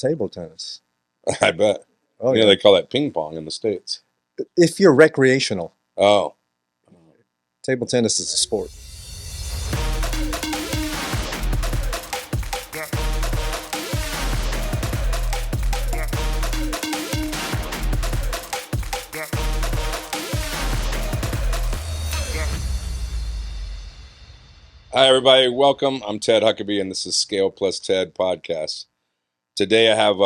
table tennis. I bet. Oh, You know, yeah. they call that ping pong in the States. If you're recreational, Oh, table tennis is a sport. hi, everybody. Welcome. I'm Ted Huckabee, and this is ScalePlusTed podcast. Today, I have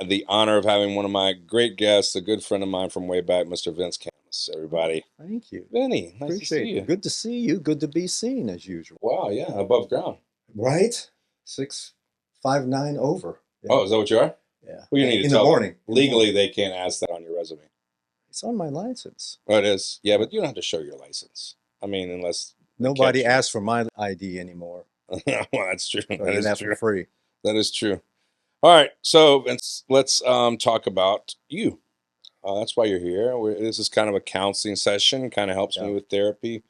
the honor of having one of my great guests, a good friend of mine from way back, Mr. Vince Canlas. Everybody. Thank you. Vinny, nice to see Appreciate you. it. Good to see you. Good to be seen as usual. Wow, yeah, above ground. Right? 6'5" over. Yeah. Oh, is that what you are? Yeah. Well, you need to in tell the morning. them. Legally, they can't ask that on your resume. It's on my license. Oh, it is? Yeah, but you don't have to show your license. I mean, unless Nobody catch you. asks for my ID anymore. Well, that's true. So That you is have true. for free. That is true. All right, so Vince, let's talk about you. That's why you're here. This is kind of a counseling session. Kind of helps me with therapy.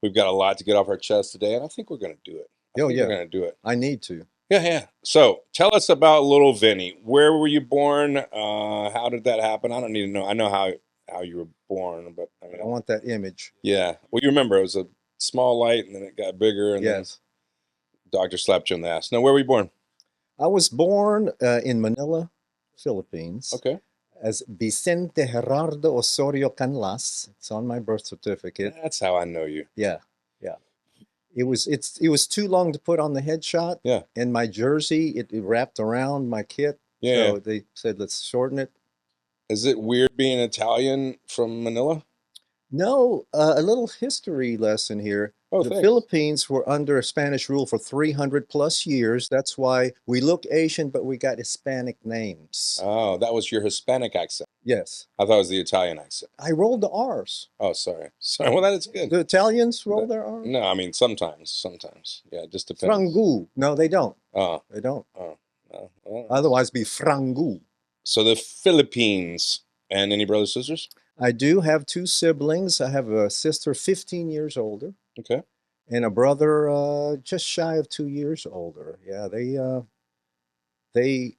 We've got a lot to get off our chest today, and I think we're going to do it. Oh, yeah. We're going to do it. I need to. Yeah. So tell us about little Vinny. Where were you born? How did that happen? I don't need to know. I know how you were born, but I mean, I want that image. yeah. Well, you remember it was a small light, and then it got bigger, and Yes. then the doctor slapped you in the ass. Now, where were you born? I was born in Manila, Philippines. Okay. As Vicente Gerardo Osorio Canlas. It's on my birth certificate. That's how I know you. Yeah. It was too long to put on the headshot. Yeah. And my jersey, it wrapped around my kit. Yeah. So they said, let's shorten it. Is it weird being Italian from Manila? No, a little history lesson here. Oh, the thanks. Philippines were under Spanish rule for 300 plus years. That's why we look Asian, but we got Hispanic names. Oh, that was your Hispanic accent. Yes. I thought it was the Italian accent. I rolled the R's. Oh, sorry. Well, that is good. The Italians roll their R's? No, I mean, sometimes. Yeah, it just depends. Frangu. No, they don't. Oh. They don't. Oh. No. Well, Otherwise, be frangu. so the Philippines, and any brothers, sisters? I do have two siblings. I have a sister 15 years older. Okay. And a brother just shy of 2 years older. Yeah, they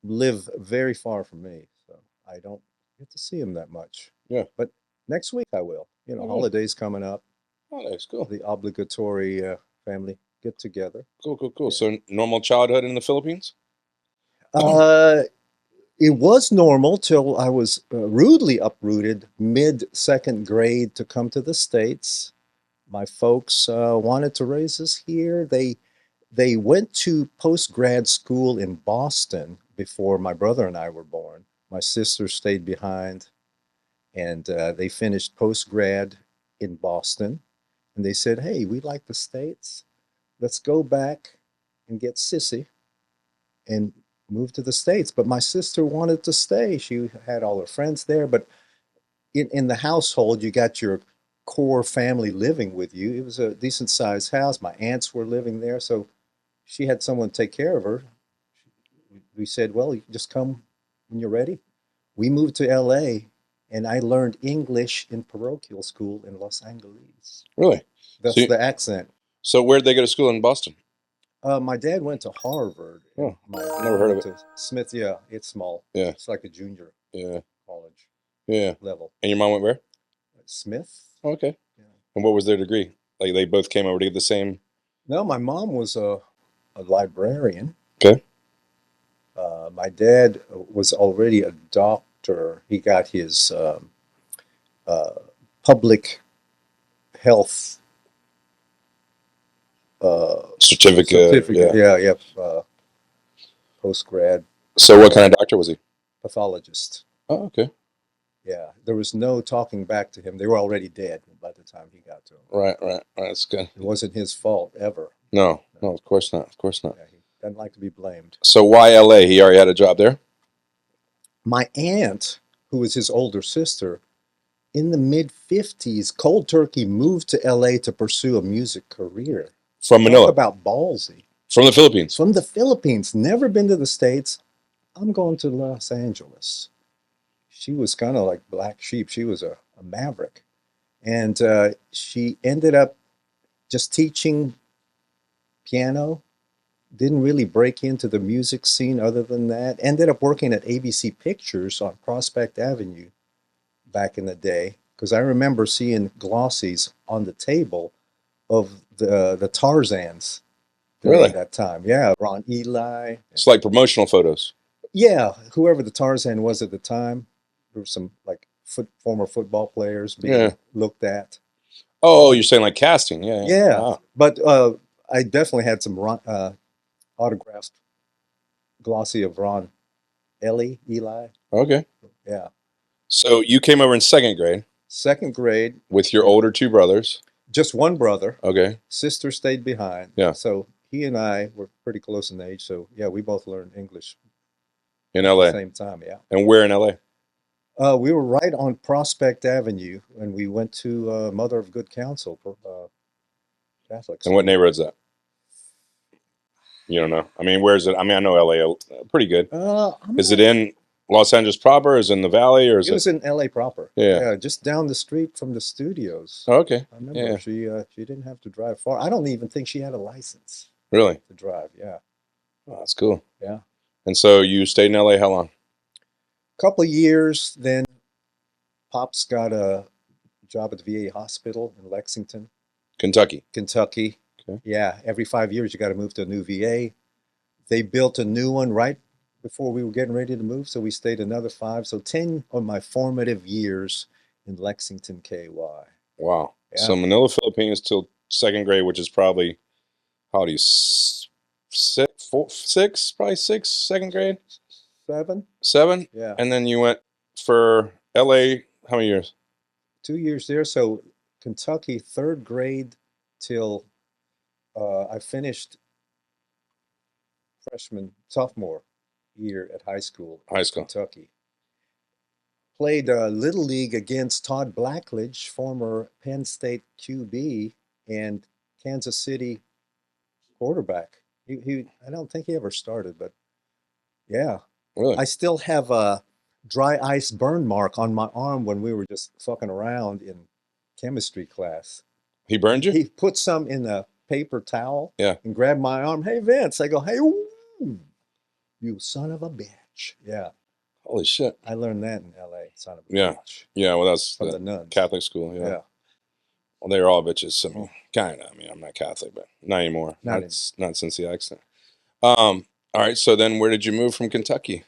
live very far from me, so I don't get to see them that much. Yeah. But next week I will. You know, Okay. holidays coming up. Oh, that's cool. The obligatory family get together. Cool. Yeah. So normal childhood in the Philippines? It was normal till I was rudely uprooted mid-second grade to come to the States. My folks wanted to raise us here. They went to post-grad school in Boston before my brother and I were born. My sister stayed behind, and they finished post-grad in Boston. And they said, hey, we like the States. Let's go back and get sissy and move to the States. But my sister wanted to stay. She had all her friends there. But in the household, you got your core family living with you. It was a decent sized house. My aunts were living there. So she had someone take care of her. We said, well, you just come when you're ready. We moved to LA, and I learned English in parochial school in Los Angeles. Really? That's So the accent. So where'd they go to school in Boston? My dad went to Harvard. Oh, My never heard of went to Smith. Yeah, it's small. Yeah. It's like a junior Yeah. college Yeah. level. And your mom went where? Smith. Oh, okay. Yeah. And what was their degree? Like they both came over to get the same? No, my mom was a librarian. Okay. My dad was already a doctor. He got his public health Certificate. Yeah. Post-grad So what kind of doctor was he? pathologist. Oh, okay. Yeah, there was no talking back to him. They were already dead by the time he got to him. Right. That's good. It wasn't his fault ever. No, of course not. Yeah, he doesn't like to be blamed. So why LA? He already had a job there? My aunt, who was his older sister, in the mid-50s, cold turkey moved to LA to pursue a music career. From Manila? Talk about ballsy. From the Philippines? From the Philippines. Never been to the States. I'm going to Los Angeles. She was kind of like black sheep. She was a maverick. And she ended up just teaching piano Didn't really break into the music scene other than that. Ended up working at ABC Pictures on Prospect Avenue back in the day because I remember seeing glossies on the table of the Tarzans during Really? that time. Yeah, Ron Eli. It's like promotional photos. Yeah, whoever the Tarzan was at the time. There were some like former football players Yeah. being looked at. Oh, you're saying like casting? Yeah. Yeah. Yeah, Wow. but I definitely had some autographed glossy of Ron Eli. Okay. Yeah. So you came over in second grade Second grade, with your yeah. older two brothers. Just one brother. Okay. Sister stayed behind. Yeah. So he and I were pretty close in age. So yeah, we both learned English In at the LA. same time. Yeah. And where in LA? We were right on Prospect Avenue, and we went to Mother of Good Counsel, Catholic And what school. neighborhood's that? You don't know. I mean, where's it? I mean, I know LA pretty good. Is it in Los Angeles proper? Is it in the valley, or is It was in LA proper. Yeah. Yeah, just down the street from the studios. Oh, okay. I remember Yeah. she didn't have to drive far. I don't even think she had a license Really? to drive. Yeah. Oh, that's cool. Yeah. And so you stayed in LA how long? Couple of years, then Pops got a job at the VA hospital in Lexington, Kentucky. Kentucky. Okay. Yeah, every 5 years you got to move to a new VA. They built a new one right before we were getting ready to move, so we stayed another 5. So 10 of my formative years in Lexington, KY. Wow. Yeah. So Manila, Philippines till second grade, which is probably, how do you, six, probably six, second grade? 7? 7? Yeah. And then you went for LA, how many years? 2 years there. So Kentucky, third grade till I finished sophomore year at high school. High school. Kentucky. Played Little League against Todd Blackledge, former Penn State QB and Kansas City quarterback. I don't think he ever started, but yeah. Really? I still have a dry ice burn mark on my arm when we were just fucking around in chemistry class. He burned you? He put some in a paper towel Yeah. and grabbed my arm. Hey, Vince. I go, hey, woo, you son of a bitch. Yeah. Holy shit. I learned that in LA, son of a Yeah. bitch. Yeah, well, that's From the the nuns. Catholic school. Yeah. Yeah. Well, they were all bitches. So kind of. I mean, I'm not Catholic, but not anymore. Not Not since the accident. All right. So then where did you move from Kentucky?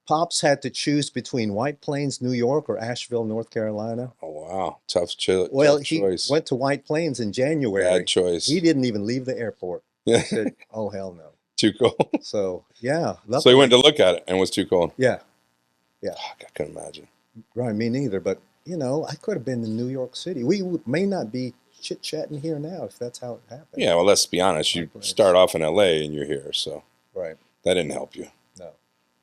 Pops had to choose between White Plains, New York, or Asheville, North Carolina. Oh, wow. Tough Well, choice. He went to White Plains in January. Bad choice. He didn't even leave the airport. Yeah. He said, oh, hell no. Too cold. So, yeah. So he went to look at it and was too cold. Yeah. Yeah. Fuck, I couldn't imagine. Right, me neither. But, you know, I could have been in New York City. We may not be chit-chatting here now if that's how it happened. Yeah, well, let's be honest. You start off in LA and you're here, so right. That didn't help you.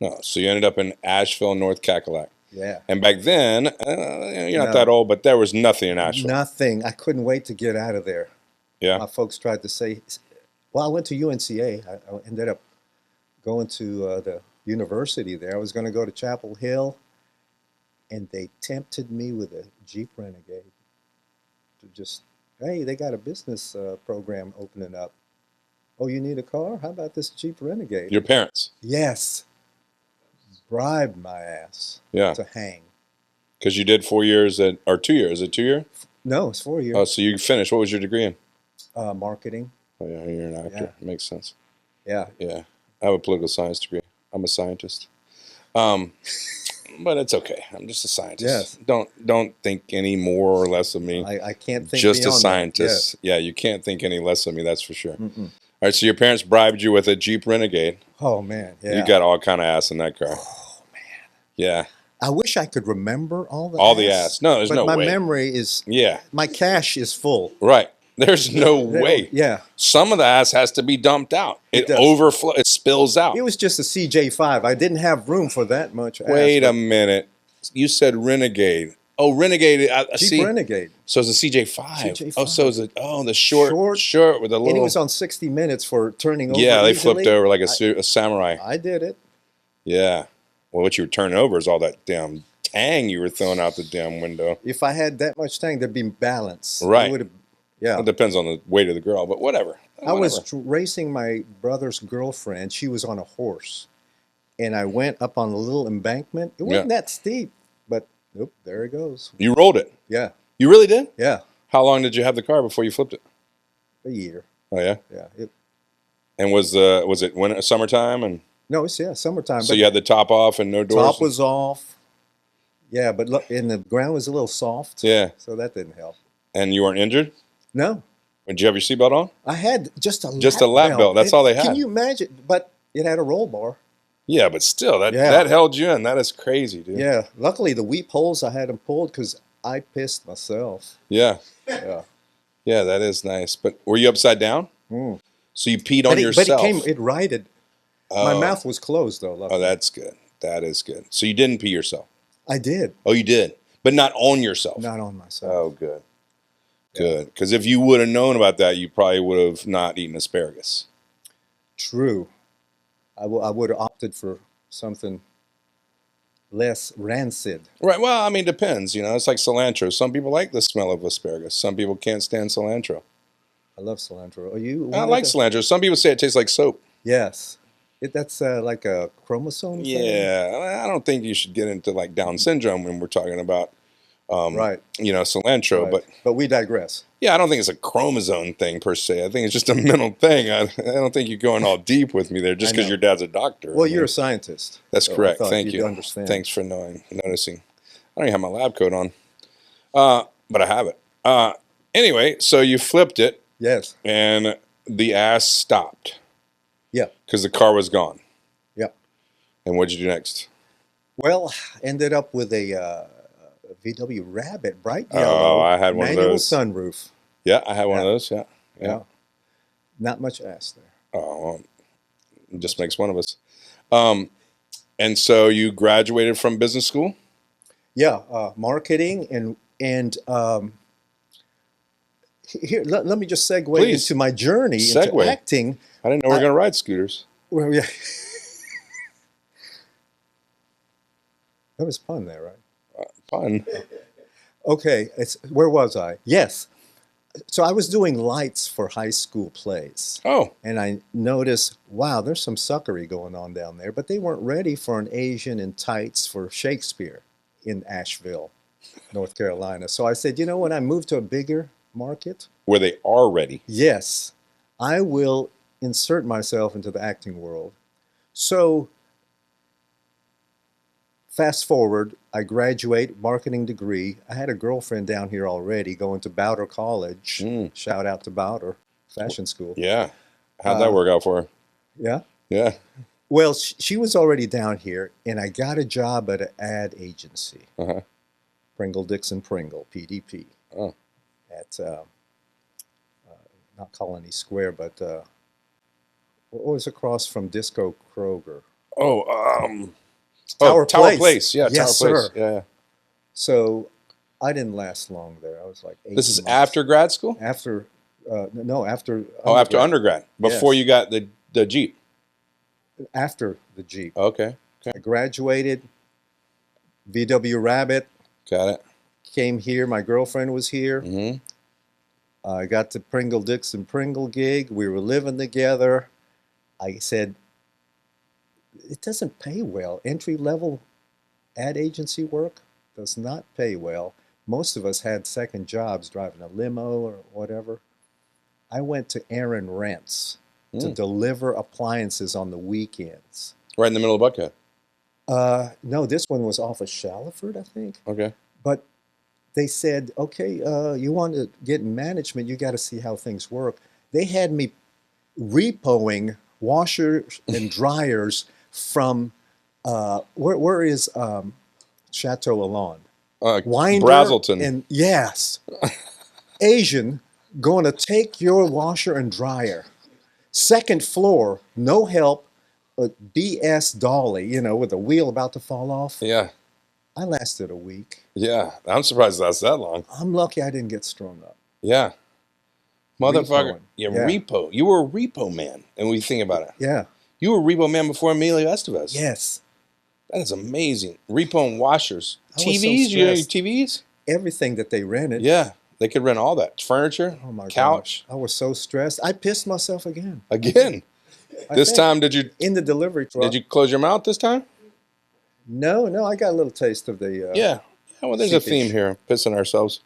No. So you ended up in Asheville, North Cackalack. Yeah. And back then, you're not that old, but there was nothing in Asheville. Nothing. I couldn't wait to get out of there. Yeah. My folks tried to say, well, I went to UNCA. I ended up going to the university there. I was going to go to Chapel Hill, and they tempted me with a Jeep Renegade to just, hey, they got a business program opening up. Oh, you need a car? How about this Jeep Renegade? Your parents? Yes. Bribed my ass to hang. Because you did 4 years or 2 years. Is it 2 year? No, it's 4 years. Oh, so you finished. What was your degree in? Marketing. Oh, yeah, you're an actor. Yeah. Makes sense. Yeah. Yeah. I have a political science degree. I'm a scientist. But it's okay. I'm just a scientist. Yes. Don't think any more or less of me. I can't think just a beyond scientist. That. Yes. Yeah, you can't think any less of me, that's for sure. Mm-mm. All right, so your parents bribed you with a Jeep Renegade. Oh, man. Yeah. You got all kind of ass in that car. Oh, man. Yeah. I wish I could remember all the ass. No, there's no way. But my memory is, my cache is full. Right. There's no way. Yeah. Some of the ass has to be dumped out. It overflows. It spills out. It was just a CJ5. I didn't have room for that much ass. Wait a minute. You said Renegade. Oh, Renegade. Jeep Renegade. So it's a CJ5. CJ5. Oh, so it's the short with a little. And it was on 60 Minutes for turning over. Yeah, they easily. flipped over like a samurai. I did it. Yeah. Well, what you were turning over is all that damn tang you were throwing out the damn window. If I had that much tang, there'd be balance. Right. Yeah. It depends on the weight of the girl, but whatever. I was racing my brother's girlfriend. She was on a horse, and I went up on a little embankment. It wasn't that steep, but oop, there it goes. You rolled it. Yeah. You really did? Yeah. How long did you have the car before you flipped it? A year. Oh yeah. Yeah. And was it winter, summertime, and? No, it's summertime. So you had the top off and no doors. Top was off. Yeah, but look, and the ground was a little soft. Yeah. So that didn't help. And you weren't injured? No. Did you have your seatbelt on? I had just a lap belt. That's all they had. Can you imagine? But it had a roll bar. Yeah, but still, that held you in. That is crazy, dude. Yeah. Luckily, the weep holes I had them pulled because I pissed myself. Yeah. Yeah. Yeah, that is nice. But were you upside down? Mm. So you peed on yourself. But it righted. My mouth was closed, though. Luckily. Oh, that's good. That is good. So you didn't pee yourself? I did. Oh, you did? But not on yourself? Not on myself. Oh, good. Good. Because if you would have known about that, you probably would have not eaten asparagus. True. I would have opted for something less rancid. Right. Well, I mean, it depends. You know, it's like cilantro. Some people like the smell of asparagus. Some people can't stand cilantro. I love cilantro. Are you? I like cilantro. Some people say it tastes like soap. Yes. That's like a chromosome thing? Yeah. I don't think you should get into like Down syndrome when we're talking about, right. You know, cilantro. Right. But we digress. Yeah, I don't think it's a chromosome thing per se. I think it's just a mental thing. I don't think you're going all deep with me there just because your dad's a doctor. Well, you're a scientist. That's correct. Thank you. Understand. Thanks for noticing. I don't even have my lab coat on, but I have it. Anyway, so you flipped it. Yes. And the ass stopped. Yeah. Because the car was gone. Yeah. And what'd you do next? Well, ended up with a VW Rabbit, bright yellow. Oh, I had one of those. Manual sunroof. Yeah, I had one of those. Yeah. Not much ass there. Oh, well, it just makes one of us. And so you graduated from business school? Yeah, marketing and here. Let me just segue into my journey into acting. I didn't know we were going to ride scooters. Well, yeah, that was fun there, right? Fun. Okay, where was I? Yes. So I was doing lights for high school plays. Oh. And I noticed, wow, there's some suckery going on down there, but they weren't ready for an Asian in tights for Shakespeare in Asheville, North Carolina. So I said, you know, when I move to a bigger market, where they are ready. Yes, I will insert myself into the acting world. So fast forward, I graduate, marketing degree. I had a girlfriend down here already going to Bowder College. Shout out to Bowder Fashion School. Yeah. How'd that work out for her? Yeah? Yeah. Well, she was already down here, and I got a job at an ad agency. Pringle Dixon Pringle, PDP. Oh. At, not Colony Square, but what was across from Disco Kroger? Tower Place. Yeah, yes, Tower Place. Sir. Yeah. So I didn't last long there. I was like 8 This is months. after grad school? After, no, after. Oh, after undergrad. Before Yes. you got the Jeep. After the Jeep. Okay. I graduated, VW Rabbit. Got it. Came here. My girlfriend was here. Mm-hmm. I got the Pringle Dixon Pringle gig. We were living together. I said, it doesn't pay well. Entry-level ad agency work does not pay well. Most of us had second jobs driving a limo or whatever. I went to Aaron Rents to deliver appliances on the weekends. Right in the middle of Buckhead. No, this one was off of Shallowford, I think. Okay. But they said, okay, you want to get in management, you got to see how things work. They had me repoing washers and dryers from, where is Chateau Alon? Winder Brazelton. And yes, Asian going to take your washer and dryer. Second floor, no help, a BS dolly, you know, with the wheel about to fall off. Yeah. I lasted a week. Yeah. I'm surprised that's that long. I'm lucky I didn't get strung up. Yeah. Motherfucker. Repoing. Yeah, Yeah. repo. You were a repo man. And we think about it. Yeah. You were a repo man before Emilio Estevez. Yes. That is amazing. Repo and washers. I was so TVs? You know your stressed. TVs? Everything that they rented. Yeah. They could rent all that furniture, Oh my couch. gosh. I was so stressed. I pissed myself again. Again. This time, did you in the delivery truck? Did you close your mouth this time? No, I got a little taste of the. Yeah. Well, there's a theme here. Pissing ourselves.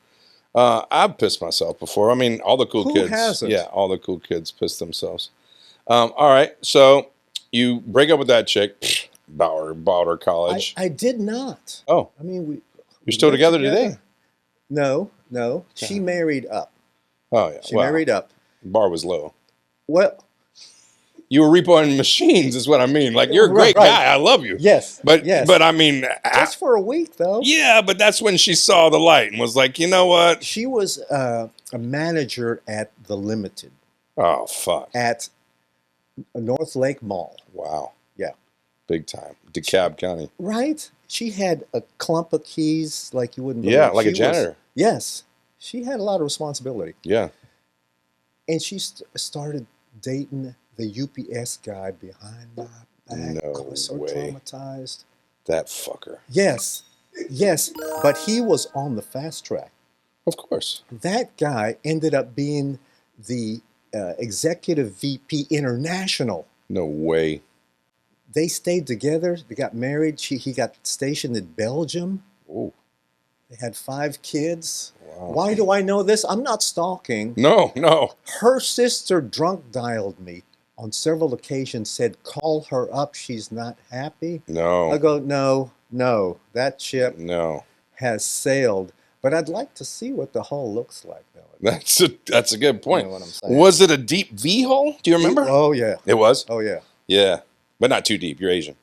I've pissed myself before. I mean, all the cool Who kids. hasn't? Yeah, all the cool kids piss themselves. All right. So you break up with that chick. Bought her college. I did not. Oh. I mean, You're still together today? No. She married up. Oh, yeah. She married up. Bar was low. Well, you were repoing machines is what I mean. Like, you're a great guy. I love you. Yes. But I mean. Just for a week, though. Yeah, but that's when she saw the light and was like, you know what? She was a manager at the Limited. Oh, fuck. At North Lake Mall. Wow. Yeah. Big time. DeKalb County. Right? She had a clump of keys like you wouldn't believe. Yeah, like a janitor. Yes. She had a lot of responsibility. Yeah. And she started dating the UPS guy behind my back. No I was so way. traumatized. That fucker. Yes. But he was on the fast track. Of course. That guy ended up being the executive VP international. No way. They stayed together. They got married. He got stationed in Belgium. Oh. They had 5 kids. Wow. Why do I know this? I'm not stalking. No. Her sister drunk dialed me on several occasions, said, call her up. She's not happy. No. I go, no. That ship No. has sailed. But I'd like to see what the hull looks like, though. That's a good point. You know what I'm saying? Was it a deep V hole? Do you remember? Oh, yeah. It was? Oh, yeah. Yeah. But not too deep. You're Asian.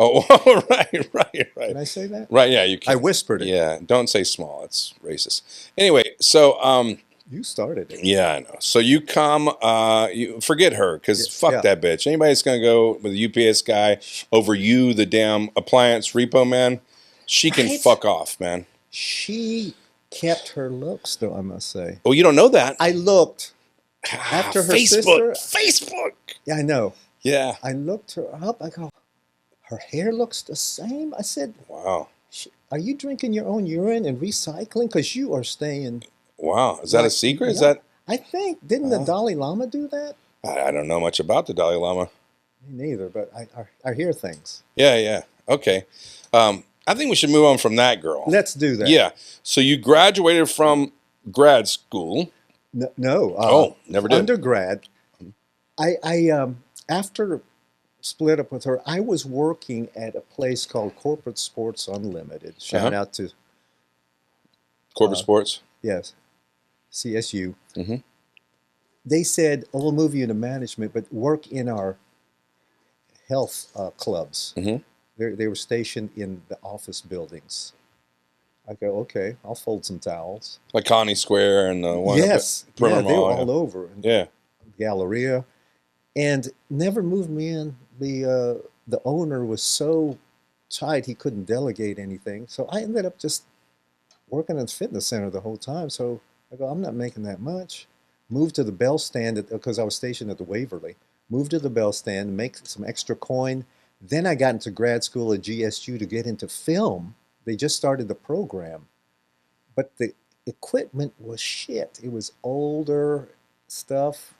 Oh, right. Can I say that? Right, yeah, you can. I whispered it. Yeah, don't say small. It's racist. Anyway, so you started it. Yeah, I know. So you come, you forget her because fuck that bitch. Anybody that's gonna go with a UPS guy over you, the damn appliance repo man, she can fuck off, man. She kept her looks, though, I must say. Oh, you don't know that? I looked after her sister. Facebook. Yeah, I know. Yeah. I looked her up. I go, her hair looks the same. I said, wow. Are you drinking your own urine and recycling? Because you are staying. Wow. Is that a secret? Yeah. Is that? I think. Didn't the Dalai Lama do that? I don't know much about the Dalai Lama. Me neither, but I hear things. Yeah. Okay. I think we should move on from that girl. Let's do that. Yeah. So you graduated from grad school. No. Never did. Undergrad. I after split up with her, I was working at a place called Corporate Sports Unlimited. Shout out to Corporate Sports. Yes, CSU. Mm-hmm. They said, we'll move you into management, but work in our health clubs. Mm-hmm. They were stationed in the office buildings. I go, okay, I'll fold some towels. Like Connie Square and the one. Yes, they were all over. Yeah. Galleria, and never moved me in. The owner was so tight he couldn't delegate anything, so I ended up just working at the fitness center the whole time. So I go, I'm not making that much. Moved to the Bell stand because I was stationed at the Waverly. Moved to the Bell stand, make some extra coin. Then I got into grad school at GSU to get into film. They just started the program, but the equipment was shit. It was older stuff.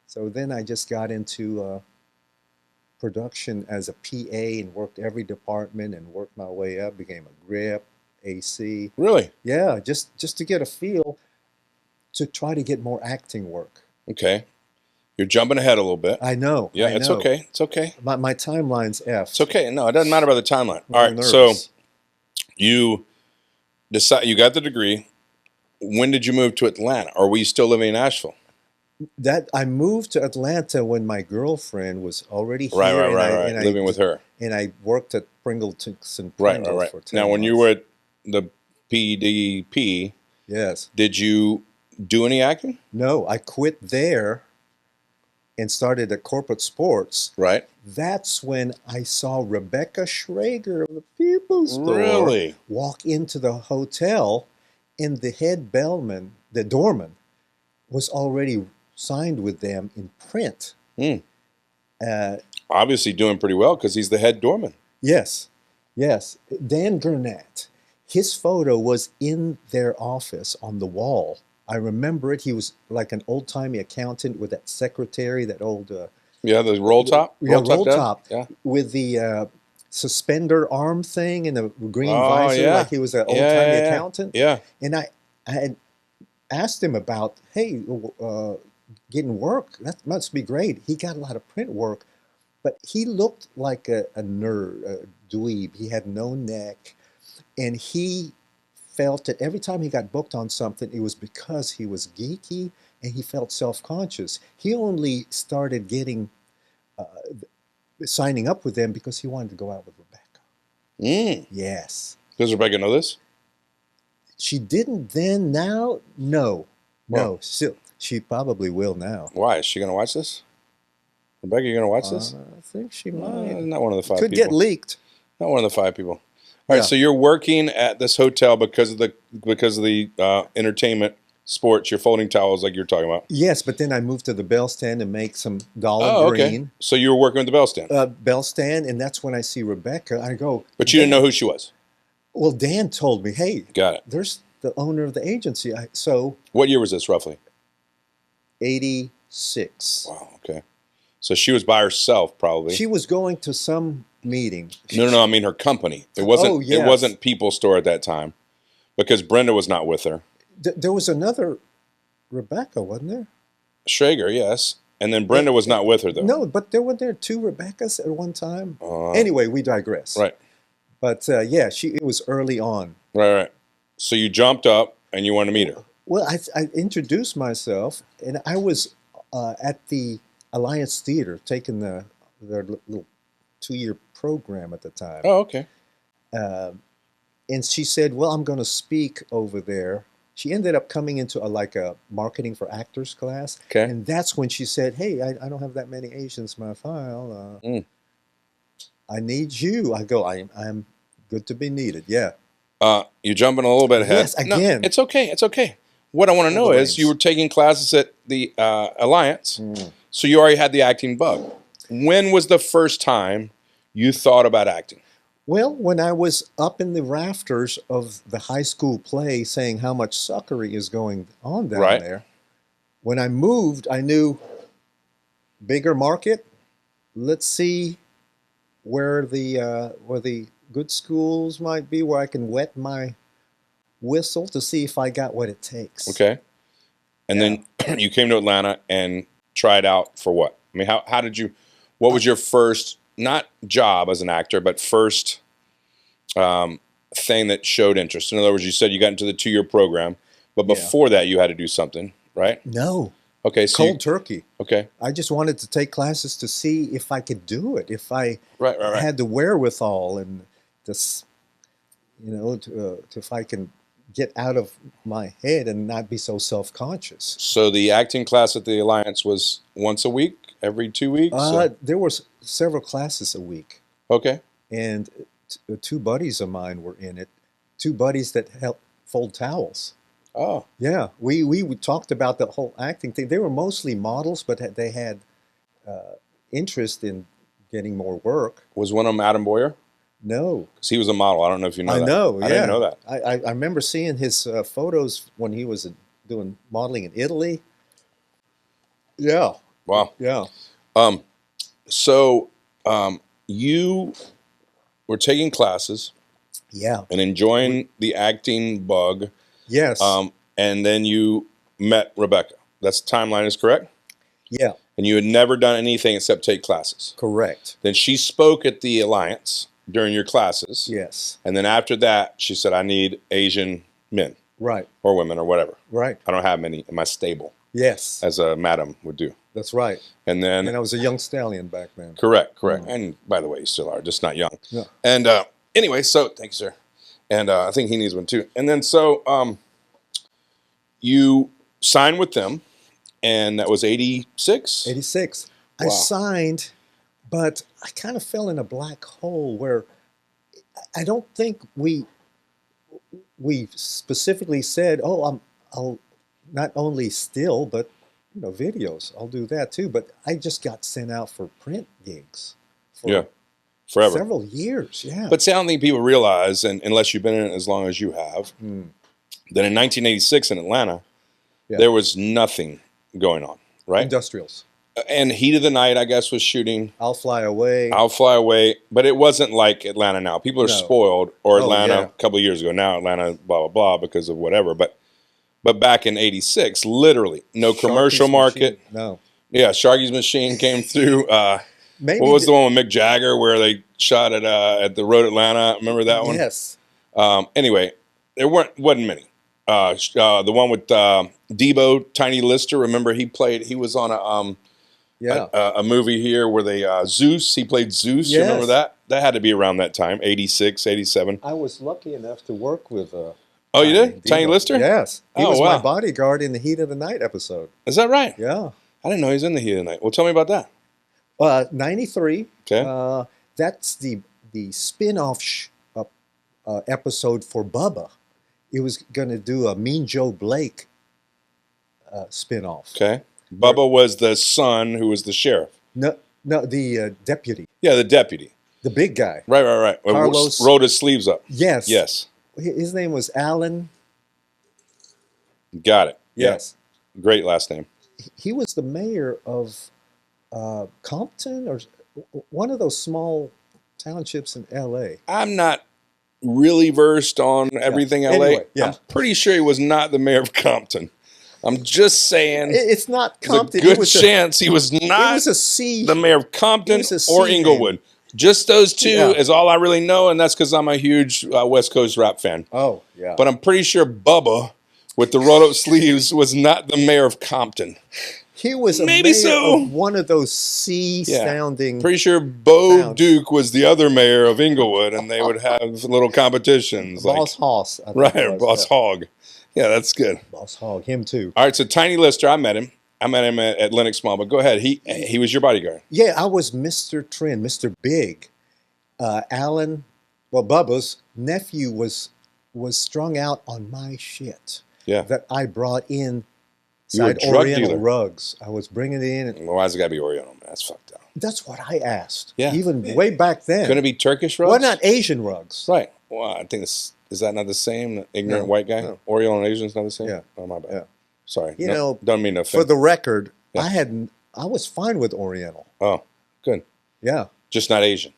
So then I just got into production as a PA and worked every department and worked my way up, became a grip, AC. Really? Yeah, just to get a feel to try to get more acting work. Okay. You're jumping ahead a little bit. I know. Yeah, I it's know. okay. It's okay. My timeline's F. It's okay. No, it doesn't matter about the timeline. I'm all right, nervous. so you you got the degree. When did you move to Atlanta? Or were you still living in Nashville? That I moved to Atlanta when my girlfriend was already here. Right. Living with her. And I worked at Pringleton's and Right. for 10 Now, when months. you were at the PDP, yes, did you do any acting? No, I quit there and started at Corporate Sports. Right. That's when I saw Rebecca Schrager of the People's Store Really? walk into the hotel, and the head bellman, the doorman, was already signed with them in print. Obviously doing pretty well because he's the head doorman. Yes. Dan Gurnett. his photo was in their office on the wall. I remember it. He was like an old-timey accountant with that secretary, that old Yeah, the roll top. roll dad? top Yeah. with the suspender arm thing and a green Oh, visor, yeah. like he was an Yeah, old-timey yeah, yeah. accountant. Yeah. And I had asked him about, hey, getting work. That must be great. He got a lot of print work, but he looked like a nerd, a dweeb. He had no neck, and he felt that every time he got booked on something, it was because he was geeky and he felt self-conscious. He only started getting signing up with them because he wanted to go out with Rebecca. Mm. Yes. Does Rebecca know this? She didn't then. Now, no. Well, She probably will now. why? Is she going to watch this? Rebecca, you going to watch this? I think she might. Not one of the 5 Could people. get leaked. Not one of the 5 people. All right, Yeah. so you're working at this hotel because of the entertainment, sports. You're folding towels like you're talking about. Yes, but then I moved to the bell stand and make some Dollar Okay. Green. So you were working with the bell stand, Bell stand, and that's when I see Rebecca. I go, but you didn't know who she was. well, Dan told me, hey, Got it. there's the owner of the agency. So What year was this roughly? 86. Wow. Okay. So she was by herself, probably. She was going to some meeting. No. I mean her company. It wasn't. Oh, yes. It wasn't People Store at that time, because Brenda was not with her. There was another Rebecca, wasn't there? Schrager, yes, and then Brenda was not with her though. No, but there were 2 Rebeccas at one time. Uh, Anyway, we digress. Right. But yeah, it was early on. Right. So you jumped up and you wanted to meet her. Well, I introduced myself, and I was at the Alliance Theater taking their little 2-year program at the time. Oh, okay. And she said, well, I'm going to speak over there. She ended up coming into a marketing for actors class. Okay. And that's when she said, hey, I don't have that many Asians in my file. I need you. I go, I'm good to be needed. Yeah. You're jumping a little bit ahead. Yes, again. No, it's okay. It's okay. What I want to know is you were taking classes at the Alliance, so you already had the acting bug. When was the first time you thought about acting? Well, when I was up in the rafters of the high school play saying how much suckery is going on down there, when I moved, I knew bigger market. Let's see where the good schools might be, where I can wet my whistle to see if I got what it takes. Okay. And then you came to Atlanta and tried out for what? I mean, how did you, what was your first, not job as an actor, but first thing that showed interest? In other words, you said you got into the 2-year program, but before that you had to do something, right? No. Okay. So Cold turkey. Okay. I just wanted to take classes to see if I could do it, if I right. had the wherewithal and this, if I can get out of my head and not be so self-conscious. So the acting class at the Alliance was once a week, every 2 weeks? There were several classes a week. Okay. And 2 buddies of mine were in it, 2 buddies that helped fold towels. Oh. Yeah, we talked about the whole acting thing. They were mostly models, but they had interest in getting more work. Was one of them Adam Boyer? No. Because he was a model. I don't know if you know that. I know, yeah. I didn't know that. I remember seeing his photos when he was doing modeling in Italy. Yeah. Wow. Yeah. So you were taking classes. Yeah. And enjoying the acting bug. Yes. And then you met Rebecca. That's timeline is correct? Yeah. And you had never done anything except take classes. Correct. Then she spoke at the Alliance during your classes. Yes. And then after that, she said, I need Asian men. Right. Or women or whatever. Right. I don't have many in my stable. Yes. As a madam would do. That's right. And then I was a young stallion back then. Correct. And by the way, you still are, just not young. Yeah. And anyway, so thank you, sir. And I think he needs one too. And then so you signed with them, and that was 86? 86. Wow. I signed, but I kind of fell in a black hole where I don't think we specifically said, oh, I'll not only still, but videos. I'll do that too. But I just got sent out for print gigs. forever. Several years, yeah. But see, I don't think people realize, and unless you've been in it as long as you have, that in 1986 in Atlanta, there was nothing going on, right? Industrials. And Heat of the Night, I guess, was shooting. I'll Fly Away. I'll Fly Away. But it wasn't like Atlanta now. People are spoiled, or Atlanta a couple of years ago. Now Atlanta, blah, blah, blah, because of whatever. But back in 86, literally, no commercial market. Machine. No. Yeah, Sharky's Machine came through. What was the one with Mick Jagger where they shot at the Road Atlanta? Remember that one? Yes. Anyway, there wasn't many. The one with Debo, Tiny Lister. Remember he was on a movie here where they Zeus. He played Zeus. Yes. You remember that? That had to be around that time, 86, 87. I was lucky enough to work with. Oh, you did? Tiny Lister? Yes. He was my bodyguard in the Heat of the Night episode. Is that right? Yeah. I didn't know he was in the Heat of the Night. Well, tell me about that. 93. Okay. That's the spin-off episode for Bubba. It was going to do a Mean Joe Blake spin-off. Okay. Bubba was the son who was the sheriff. No, the deputy. Yeah, the deputy. The big guy. Right. Carlos. Rolled his sleeves up. Yes. Yes. His name was Alan. Got it. Yes. Yeah. Great last name. He was the mayor of Compton or one of those small townships in L.A. I'm not really versed on everything LA. Anyway, I'm pretty sure he was not the mayor of Compton. I'm just saying. It's not Compton. There's a good chance he was not the mayor of Compton or Inglewood. Just those two is all I really know, and that's because I'm a huge West Coast rap fan. Oh, yeah. But I'm pretty sure Bubba, with the rolled-up sleeves, was not the mayor of Compton. He was a mayor of one of those C-sounding... Pretty sure Bo Duke was the other mayor of Inglewood, and they would have little competitions. Boss Hoss. Right, Boss Hogg. Yeah, that's good. Boss Hogg, him too. All right, so Tiny Lister, I met him. I met him at Lenox Mall, but go ahead. He was your bodyguard. Yeah, I was Mr. Trin, Mr. Big. Alan, Bubba's nephew was strung out on my shit. Yeah. That I brought in. You were a drug Oriental dealer. Rugs. I was bringing it in. Well, why's it got to be Oriental? Man? That's fucked up. That's what I asked. Yeah. Even way back then. Couldn't it be Turkish rugs? Why not Asian rugs? Right. Well, I think is that not the same? The ignorant white guy? No. Oriental and Asian is not the same? Yeah. Oh, my bad. Yeah. Sorry. You know, don't mean to offend. for the record, I was fine with Oriental. Oh, good. Yeah. Just not Asian.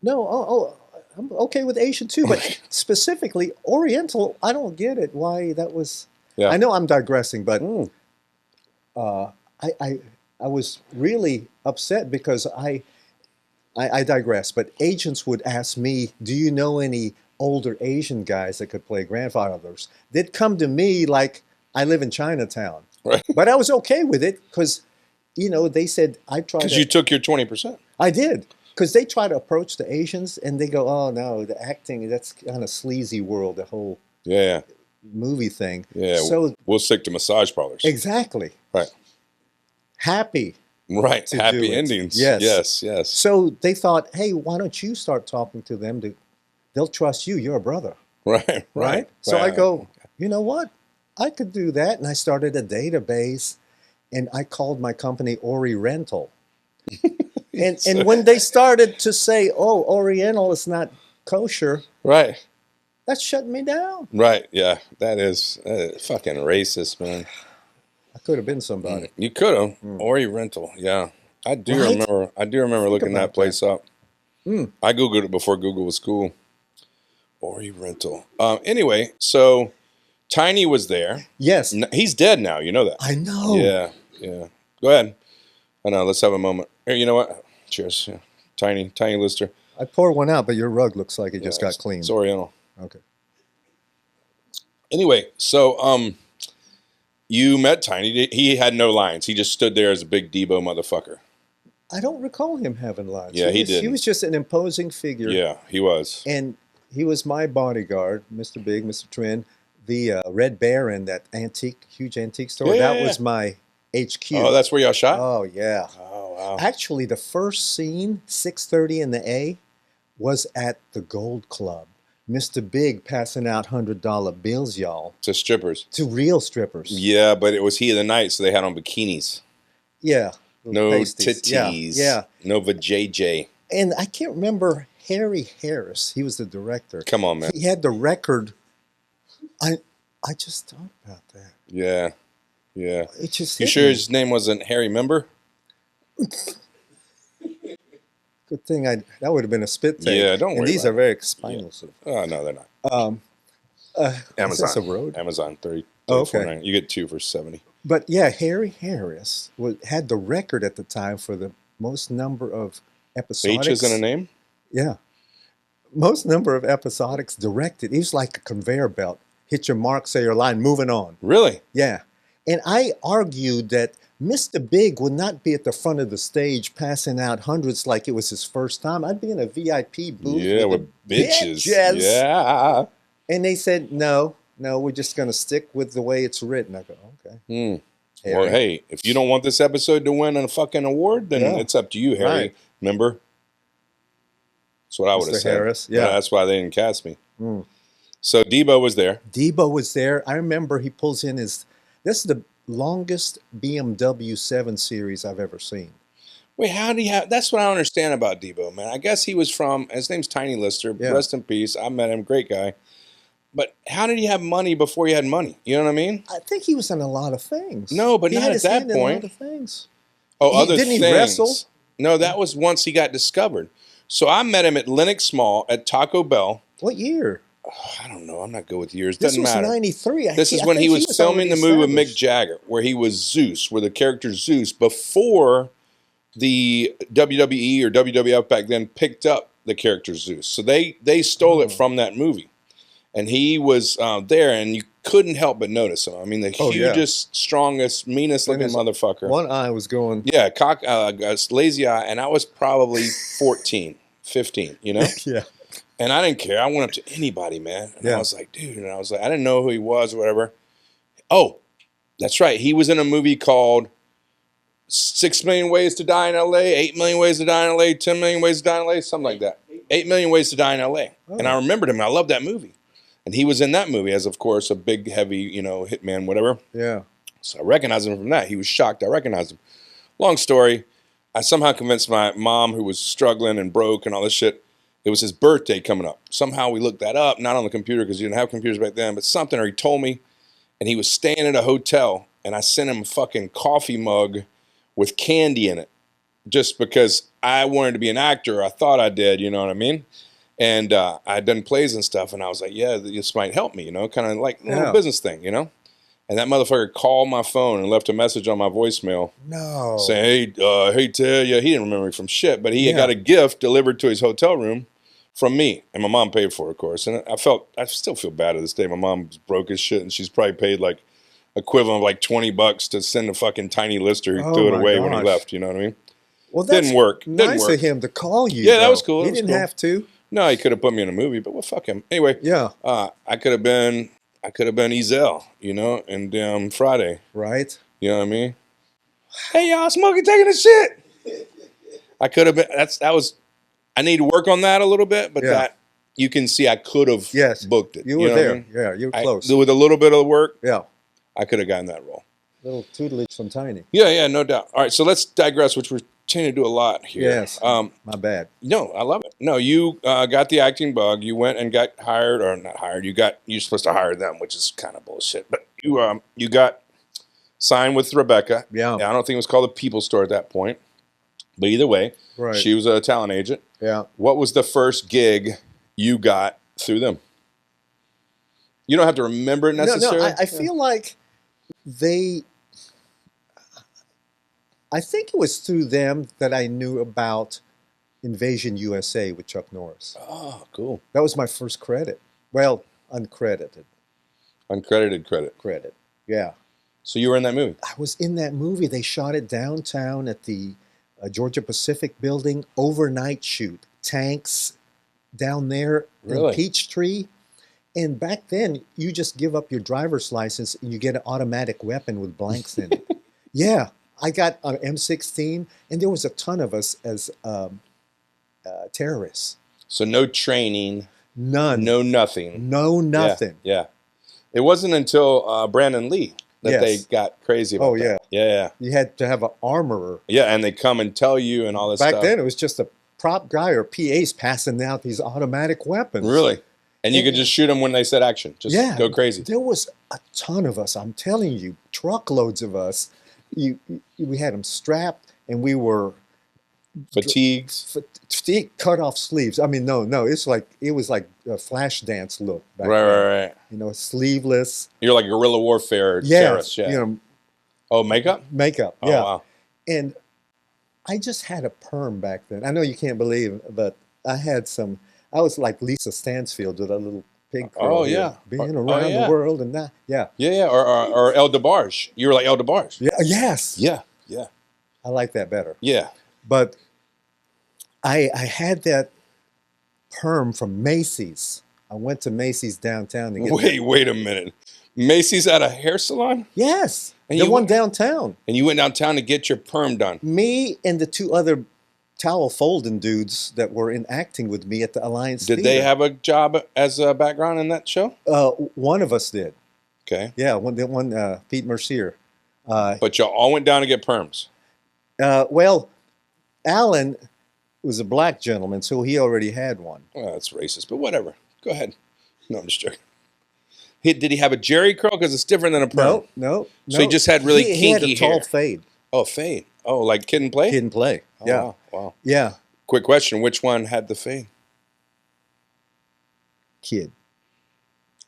No, I'm okay with Asian too, but specifically Oriental, I don't get it. Why that was... Yeah. I know I'm digressing, but I was really upset because I digress. But agents would ask me, "Do you know any older Asian guys that could play grandfathers?" They'd come to me like I live in Chinatown, right? But I was okay with it because, they said I tried. Because you took your 20%. I did. Because they try to approach the Asians and they go, "Oh no, the acting, that's kind of sleazy world, the whole movie thing." Yeah, so we'll stick to massage parlors. Exactly. Right. Happy. Right. Happy endings. Yes. So they thought, hey, why don't you start talking to them? They'll trust you. You're a brother. Right. So I go, you know what? I could do that. And I started a database and I called my company Ori Rental. and when they started to say, oh, Oriental is not kosher. Right. That shut me down. Right. Yeah. That is fucking racist, man. I could have been somebody. You could have. Ori Rental. Yeah. I do remember looking that place up. I Googled it before Google was cool. Ori Rental. Anyway, so Tiny was there. Yes. He's dead now. You know that. I know. Yeah. Go ahead. I know. Let's have a moment. Here, you know what? Cheers. Yeah. Tiny Lister. I poured one out, but your rug looks like it just got cleaned. It's Oriental. Okay. Anyway, so you met Tiny. He had no lines. He just stood there as a big Debo motherfucker. I don't recall him having lines. Yeah, he did. He was just an imposing figure. Yeah, he was. And he was my bodyguard, Mr. Big, Mr. Trin. The Red Baron, that huge antique store, that was my HQ. Oh, that's where y'all shot? Oh, yeah. Oh, wow. Actually, the first scene, 6:30 in the A, was at the Gold Club. Mr. Big passing out $100 bills, y'all. To strippers. To real strippers. Yeah, but it was Heat of the Night, so they had on bikinis. Yeah. No pasties. titties. Yeah. No vajayjay. And I can't remember Harry Harris. He was the director. Come on, man. He had the record. I just thought about that. Yeah. Yeah. It just You hit sure me. his name wasn't Harry Member? Good thing that would have been a spit take. Yeah, don't worry And these about are very explosive. Oh, no, they're not. Is this a road? Amazon 30. Oh, okay. 49. You get 2 for 70. But yeah, Harry Harris had the record at the time for the most number of episodics. H is in a name? Yeah. Most number of episodics directed. He was like a conveyor belt. Hit your mark, say your line, moving on. Really? Yeah. And I argued that Mr. Big would not be at the front of the stage passing out hundreds like it was his first time. I'd be in a VIP booth. Yeah, with bitches. bitches. Yeah. And they said, no, we're just going to stick with the way it's written. I go, okay. Well, hey, if you don't want this episode to win a fucking award, then it's up to you, Harry. Right. Remember? That's what I would have said. Harris, yeah. That's why they didn't cast me. So Debo was there. Debo was there. I remember he pulls in this is the longest BMW 7 Series I've ever seen. Wait, how do you have? That's what I don't understand about Debo, man. I guess he was from. His name's Tiny Lister. Yeah. Rest in peace. I met him. Great guy. But how did he have money before he had money? You know what I mean? I think he was in a lot of things. No, but he not had at his that hand in a lot point. of things. Oh, other didn't things. he wrestle? No, that was once he got discovered. So I met him at Lenox Mall at Taco Bell. What year? I don't know. I'm not good with years. This Doesn't was matter. 93. This is when he was filming the movie with Mick Jagger, where he was Zeus, where the character Zeus, before the WWE or WWF back then picked up the character Zeus. So they stole it from that movie. And he was there, and you couldn't help but notice him. I mean, the hugest, strongest, meanest looking motherfucker. One eye was going. Yeah, lazy eye, and I was probably 14, 15, you know? Yeah. And I didn't care. I went up to anybody, man. And I was like, dude, and I was like, I didn't know who he was or whatever. Oh, that's right. He was in a movie called 6 Million Ways to Die in L.A., 8 Million Ways to Die in L.A., 10 Million Ways to Die in L.A., something like that. 8 Million Ways to Die in L.A. Oh. And I remembered him. I loved that movie. And he was in that movie as, of course, a big, heavy, hitman, whatever. Yeah. So I recognized him from that. He was shocked I recognized him. Long story. I somehow convinced my mom, who was struggling and broke and all this shit, it was his birthday coming up. Somehow we looked that up, not on the computer because you didn't have computers back then, but something, or he told me, and he was staying at a hotel, and I sent him a fucking coffee mug with candy in it just because I wanted to be an actor. I thought I did, you know what I mean? And I had done plays and stuff, and I was like, yeah, this might help me, kind of like a little business thing, And that motherfucker called my phone and left a message on my voicemail. No. Saying, hey, Ted. Yeah, he didn't remember me from shit, but he had got a gift delivered to his hotel room from me. And my mom paid for it, of course. And I still feel bad to this day. My mom's broke as shit, and she's probably paid like equivalent of like $20 to send a fucking Tiny Lister who threw it away when he left. You know what I mean? Well, that's didn't work. Nice of him to call you. Yeah, that was cool. He didn't have to. No, he could have put me in a movie, but well, fuck him. Anyway, I could have been Ezel, and Friday. Right. You know what I mean? Hey, y'all, Smokey taking a shit. I could have been. I need to work on that a little bit, but that you can see I could have booked it. You were there. I mean? Yeah, you were close. With a little bit of work, I could have gotten that role. Little tutelage from Tiny. Yeah, no doubt. All right, so let's digress, which we're tend to do a lot here. Yes. My bad. No, I love it. No, you got the acting bug. You went and got hired, or not hired. You're supposed to hire them, which is kind of bullshit. But you got signed with Rebecca. Yeah. I don't think it was called the People Store at that point. But either way, she was a talent agent. Yeah. What was the first gig you got through them? You don't have to remember it necessarily. No, I feel like I think it was through them that I knew about Invasion USA with Chuck Norris. Oh, cool. That was my first credit. Well, uncredited. Uncredited credit. Credit, yeah. So you were in that movie? I was in that movie. They shot it downtown at the Georgia Pacific building, overnight shoot. Tanks down there in Peachtree. And back then, you just give up your driver's license and you get an automatic weapon with blanks in it. Yeah. I got an M16, and there was a ton of us as terrorists. So no training. None. No nothing. No nothing. Yeah. It wasn't until Brandon Lee that they got crazy about that. Yeah. You had to have an armorer. Yeah, and they come and tell you and all this stuff. Back then, it was just a prop guy or PA's passing out these automatic weapons. Really? And you could just shoot them when they said action. Just go crazy. There was a ton of us. I'm telling you, truckloads of us. We had them strapped, and we were fatigued, cut off sleeves. I mean, no, it was like a flash dance look. Back then. Right. You know, sleeveless. You're like guerrilla warfare terrorist. Yeah. You know. Oh, makeup. Yeah. Oh, wow. And I just had a perm back then. I know you can't believe it, but I had some. I was like Lisa Stansfield with a little pig curl. Oh, yeah. Being around the world and that. Yeah. Yeah. Or El DeBarge. You were like El DeBarge. Yeah. Yes. Yeah. I like that better. Yeah. But I had that perm from Macy's. I went to Macy's downtown to get Wait a minute. Macy's at a hair salon? Yes. And the one downtown. And you went downtown to get your perm done? Me and the two other towel folding dudes that were in acting with me at the Alliance Did they have a job as a background in that show? One of us did. Okay. Yeah, one Pete Mercier. But y'all all went down to get perms? Well, Alan was a black gentleman, so he already had one. Well, that's racist, but whatever. Go ahead. No, I'm just joking. Did he have a Jerry curl? Because it's different than a perm. No. So he just had really kinky he had a tall hair. fade. Oh, fade. Oh, like Kid and Play? Kid and Play. Oh, Yeah. Wow. Yeah. Quick question. Which one had the fade? Kid.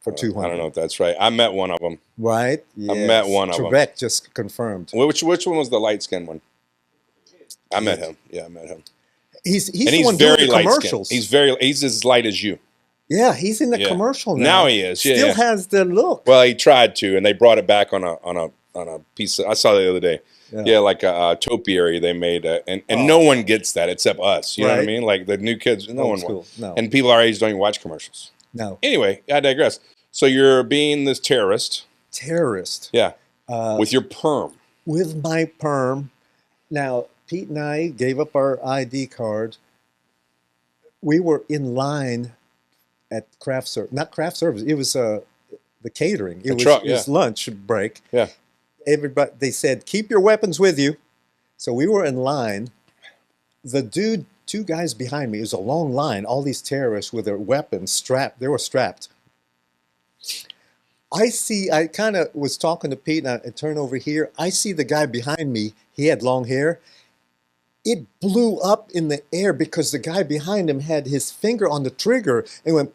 For 200. I don't know if that's right. I met one of them. Right? Yes. I met one of them. Trebek just confirmed. Which one was the light-skinned one? I met him. Yeah, I met him. He's the one doing the commercials. He's as light as you. Yeah, he's in the commercial now. Now he is. Still has the look. Well, he tried to, and they brought it back on a piece. I saw it the other day. Yeah, like a topiary they made, and no one gets that except us. You know what I mean? Like the new kids, no one will. No. And people our age don't even watch commercials. No. Anyway, I digress. So you're being this terrorist. Yeah. With your perm. With my perm. Now, Pete and I gave up our ID card. We were in line at craft service, not craft service. It was the catering. It was lunch break. Yeah. Everybody, they said, keep your weapons with you. So we were in line. The dude, two guys behind me, it was a long line. All these terrorists with their weapons strapped. They were strapped. I kind of was talking to Pete, and I turned over here. I see the guy behind me. He had long hair. It blew up in the air because the guy behind him had his finger on the trigger and went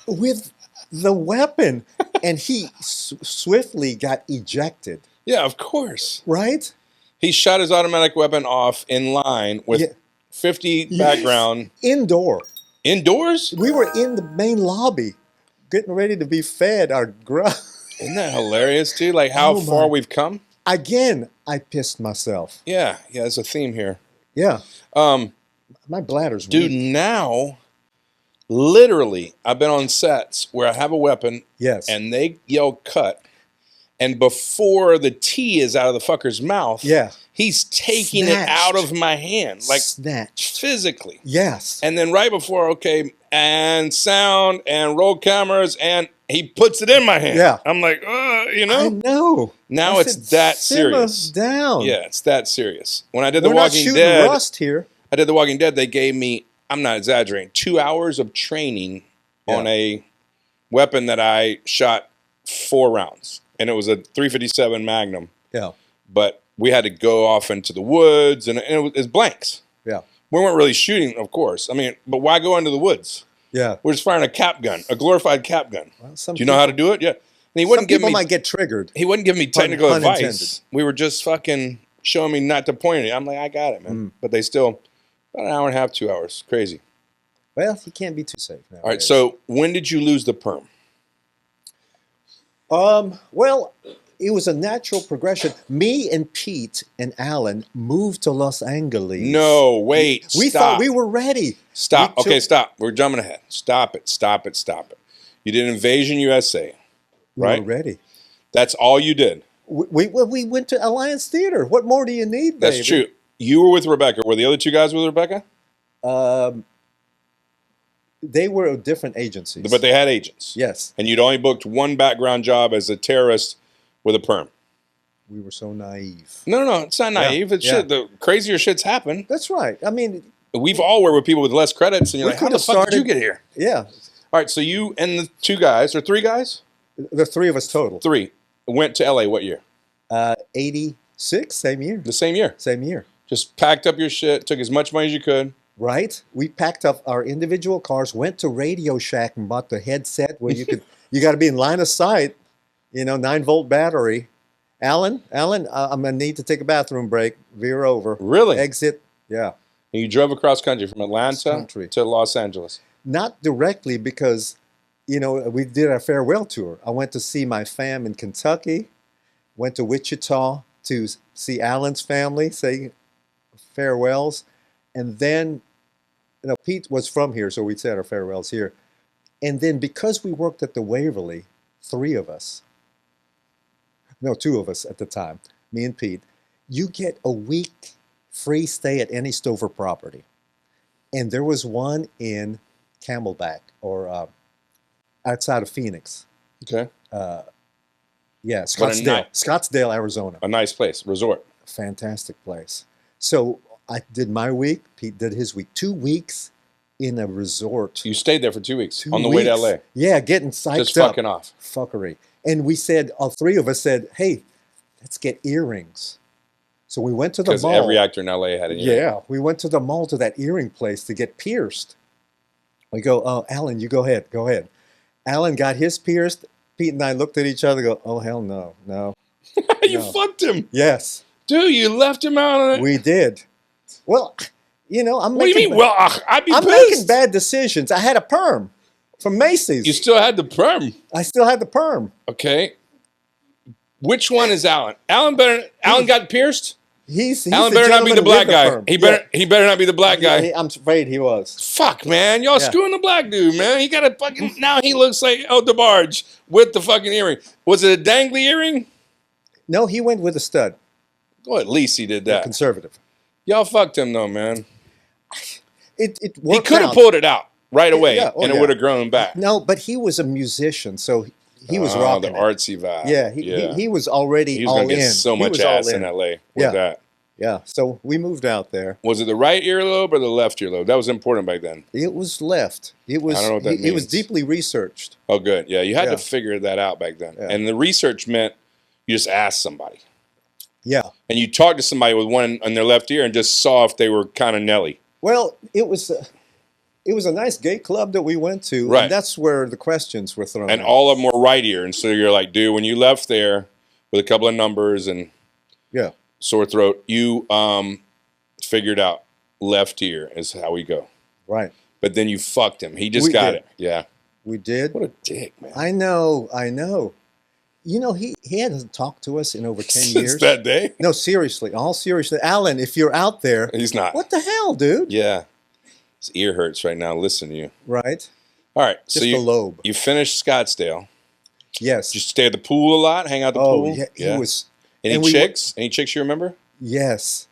with the weapon. And he swiftly got ejected. Yeah, of course. Right? He shot his automatic weapon off in line with 50 background. Indoors? We were in the main lobby getting ready to be fed our grub. Isn't that hilarious, dude? Like how far we've come? Again, I pissed myself. Yeah, there's a theme here. Yeah. My bladder's weak. Dude, now, literally, I've been on sets where I have a weapon. Yes. And they yell cut. And before the T is out of the fucker's mouth, he's taking it out of my hand. Like snatched. Physically. Yes. And then right before, and sound and roll cameras, and he puts it in my hand. Yeah. I'm like, you know? I know. Now it's that serious. Down. Yeah, it's that serious. When I did The Walking Dead, rust here. I did The Walking Dead, they gave me, I'm not exaggerating, 2 hours of training on a weapon that I shot 4 rounds. And it was a .357 Magnum. Yeah. But we had to go off into the woods, and it was blanks. Yeah. We weren't really shooting, of course. I mean, but why go into the woods? Yeah. We're just firing a cap gun, a glorified cap gun. Well, do you know how to do it? Yeah. And he wouldn't some people might get triggered. He wouldn't give me technical advice. We were just fucking showing me not to point it. I'm like, I got it, man. But they still, about an hour and a half, 2 hours. Crazy. Well, you can't be too safe nowadays. All right, so when did you lose the perm? Well, it was a natural progression. Me and Pete and Alan moved to Los Angeles. No, wait, We thought we were ready. Stop. Stop. We're jumping ahead. Stop it. You did Invasion USA, right? We were ready. That's all you did. We went to Alliance Theater. What more do you need, baby? That's true. You were with Rebecca. Were the other two guys with Rebecca? They were different agencies. But they had agents. Yes. And you'd only booked one background job as a terrorist with a perm. We were so naive. No, it's not naive. It's shit. The crazier shit's happen. That's right. I mean, we've all worked with people with less credits, and you're like, how the fuck did you get here? Yeah. All right, so you and the 2 guys, or 3 guys? The 3 of us total. 3 went to LA. What year? 86, same year. The same year. Same year. Just packed up your shit, took as much money as you could. Right. We packed up our individual cars, went to Radio Shack and bought the headset where you got to be in line of sight. 9-volt battery. Alan, I'm gonna need to take a bathroom break. Veer over. Really? Exit. Yeah. And you drove across country from Atlanta to Los Angeles. Not directly because, we did our farewell tour. I went to see my fam in Kentucky, went to Wichita to see Alan's family, say farewells. And then, Pete was from here, so we said our farewells here. And then because we worked at the Waverly, 3 of us, no, 2 of us at the time, me and Pete, you get a week free stay at any Stover property. And there was one in Camelback, or outside of Phoenix. Okay. Yeah, Scottsdale, Arizona. A nice place, resort. Fantastic place. So I did my week, Pete did his week. 2 weeks in a resort. You stayed there for 2 weeks on the way to LA. Yeah, getting psyched up. Just fucking off. Fuckery. And we said, all 3 of us said, hey, let's get earrings. So we went to the mall. Because every actor in LA had an earring. Yeah, we went to the mall to that earring place to get pierced. We go, oh, Alan, you go ahead. Alan got his pierced. Pete and I looked at each other and go, oh, hell no. You fucked him. Yes. Dude, you left him out on it. We did. Well, I'm What do you mean? Well, I'd be pissed. I'm making bad decisions. I had a perm from Macy's. You still had the perm. I still had the perm. Okay. Which one is Alan? Alan got pierced? Alan better not be the black guy. He better not be the black guy. I'm afraid he was. Fuck, man. Y'all screwing the black dude, man. He got a fucking... Now he looks like El DeBarge with the fucking earring. Was it a dangly earring? No, he went with a stud. Well, at least he did that. Conservative. Y'all fucked him, though, man. It worked out. He could have pulled it out right away, and it would have grown back. No, but he was a musician, so he was rocking the artsy vibe. Yeah, he was already all in. He was going to get so much ass in L.A. with that. Yeah, so we moved out there. Was it the right earlobe or the left earlobe? That was important back then. It was left. It was. I don't know what that means. It was deeply researched. Oh, good. Yeah, you had to figure that out back then. Yeah. And the research meant you just asked somebody. Yeah. And you talked to somebody with one on their left ear and just saw if they were kind of Nelly. Well, it was a nice gay club that we went to. Right. And that's where the questions were thrown and out. All of them were right ear. And so you're like, dude, when you left there with a couple of numbers and sore throat, you figured out left ear is how we go. Right. But then you fucked him. He just got it. Yeah. We did. What a dick, man. I know. He hasn't talked to us in over 10 years. Since that day? No, seriously. All seriously. Alan, if you're out there. He's not. What the hell, dude? Yeah. His ear hurts right now. Listen to you. Right. All right. Just the lobe. You finished Scottsdale. Yes. Did you stay at the pool a lot? Hang out at the pool? Yeah. He was. Any chicks? Any chicks you remember? Yes,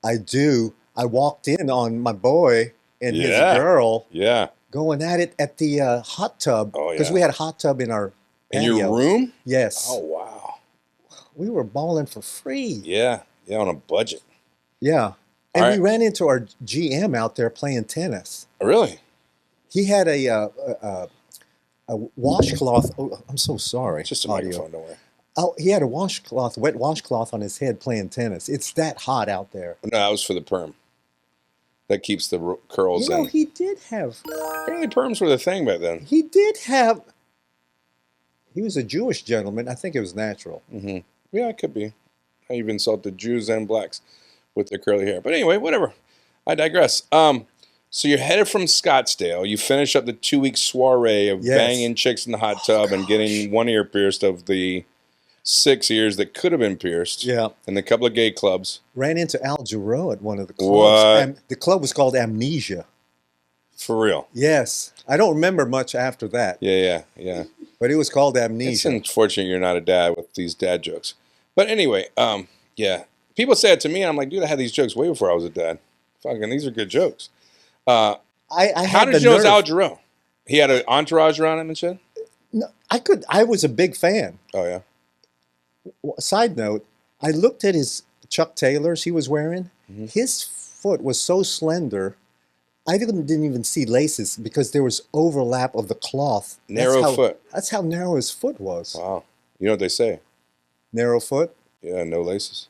I do. I walked in on my boy and his girl. Yeah. Going at it at the hot tub. Oh, yeah. Because we had a hot tub in our patio. In your room? Yes. Oh, wow. We were balling for free. Yeah. Yeah, on a budget. Yeah. And we ran into our GM out there playing tennis. Really? He had a washcloth. Oh, I'm so sorry. It's just a microphone, don't worry. Oh, he had a wet washcloth on his head playing tennis. It's that hot out there. No, that was for the perm. That keeps the curls in. He did have... Apparently perms were the thing back then. He did have... He was a Jewish gentleman. I think it was natural. Mm-hmm. Yeah, it could be. I've insulted Jews and blacks with their curly hair. But anyway, whatever. I digress. So you're headed from Scottsdale. You finish up the 2-week soiree of banging chicks in the hot tub and getting one ear pierced of the 6 ears that could have been pierced. Yeah. And a couple of gay clubs. Ran into Al Jarreau at one of the clubs. What? The club was called Amnesia. For real? Yes. I don't remember much after that. Yeah. But it was called Amnesia. It's unfortunate you're not a dad with these dad jokes. But anyway, yeah. People say it to me, and I'm like, dude, I had these jokes way before I was a dad. Fucking, these are good jokes. How did you know it was Al Jarreau? He had an entourage around him and shit? No, I was a big fan. Oh, yeah? Side note, I looked at his Chuck Taylors he was wearing. Mm-hmm. His foot was so slender, I didn't even see laces because there was overlap of the cloth. Narrow foot. That's how narrow his foot was. Wow. You know what they say? Narrow foot? Yeah, no laces.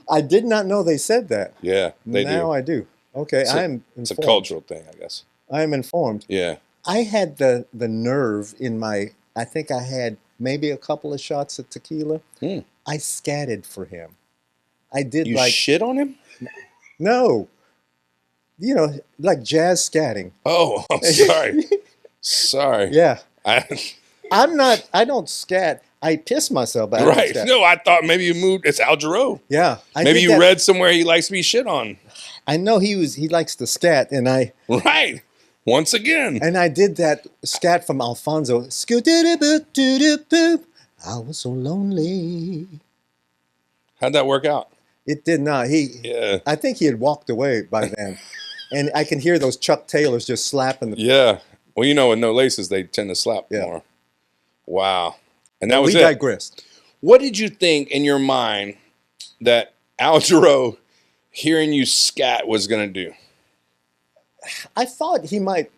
I did not know they said that. Yeah, they do. Now I do. Okay, I'm informed. It's a cultural thing, I guess. I am informed. Yeah. I had the nerve in my, I think I had maybe a couple of shots of tequila. I scatted for him. I did You like, shit on him? no, you know, like jazz scatting. Oh, I'm sorry. Sorry. Yeah. I don't scat. I piss myself. But I right. don't scat. No, I thought maybe you moved. It's Al Jarreau. Yeah. Maybe you read somewhere he likes to be shit on. I know he likes to scat, and I. Right. Once again. And I did that scat from Alfonso. Scoot-a-boop-doo-doo-boop. I was so lonely. How'd that work out? It did not. I think he had walked away by then. And I can hear those Chuck Taylors just slapping the. Yeah. Well, you know, with no laces, they tend to slap more. Wow. And that was we digressed. What did you think in your mind that Al Jarreau hearing you scat was going to do? I thought he might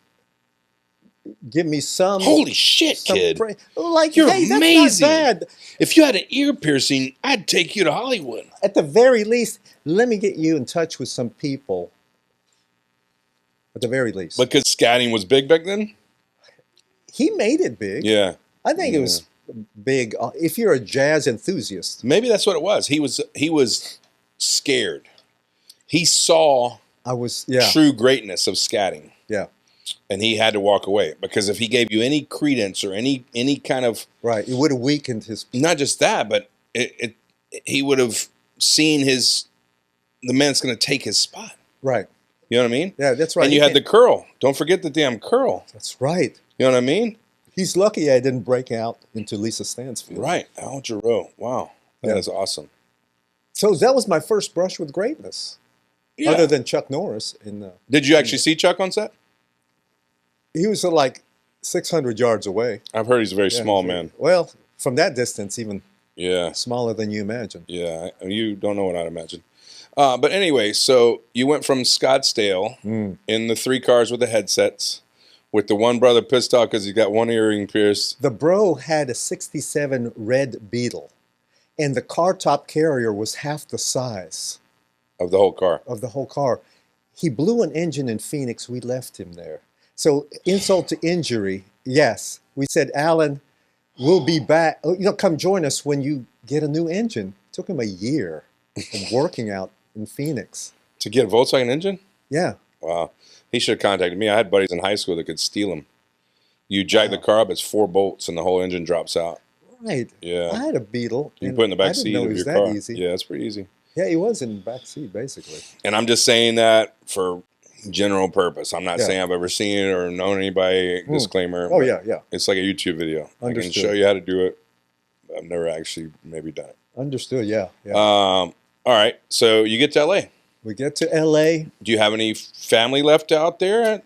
give me some. Holy shit, kid! Like, you're hey, amazing. That's not bad. If you had an ear piercing, I'd take you to Hollywood. At the very least, let me get you in touch with some people. At the very least, because scatting was big back then. He made it big. Yeah, I think it was big. If you're a jazz enthusiast, maybe that's what it was. He was scared. He saw true greatness of scatting. Yeah. And he had to walk away because if he gave you any credence or any kind of it would have weakened his. Not just that, but he would have seen the man that's going to take his spot. Right. You know what I mean? Yeah, that's right. And you had the curl. Don't forget the damn curl. That's right. You know what I mean? He's lucky I didn't break out into Lisa Stansfield. Right. Al Jarreau. Wow. That is awesome. So that was my first brush with greatness. Yeah. Other than Chuck Norris. Did you actually see Chuck on set? He was like 600 yards away. I've heard he's a very small man. Well, from that distance, even Yeah. Smaller than you imagine. Yeah, you don't know what I'd imagine. But anyway, so you went from Scottsdale in the 3 cars with the headsets, with the one brother pissed off because he got one earring pierced. The bro had a 67 red Beetle, and the car top carrier was half the size. Of the whole car. Of the whole car. He blew an engine in Phoenix. We left him there. So insult to injury, yes. We said, Alan, we'll be back. Oh, come join us when you get a new engine. It took him a year of working out in Phoenix. To get a Volkswagen engine? Yeah. Wow. He should have contacted me. I had buddies in high school that could steal them. You jack the car up, it's 4 bolts, and the whole engine drops out. Right. Yeah. I had a Beetle. You put in the back seat of your car. Easy. Yeah, it's pretty easy. Yeah, he was in the back seat, basically. And I'm just saying that for general purpose. I'm not saying I've ever seen it or known anybody. Disclaimer. Oh, yeah. It's like a YouTube video. Understood. I can show you how to do it. I've never actually maybe done it. Understood, yeah. All right. So you get to LA. We get to LA. Do you have any family left out there?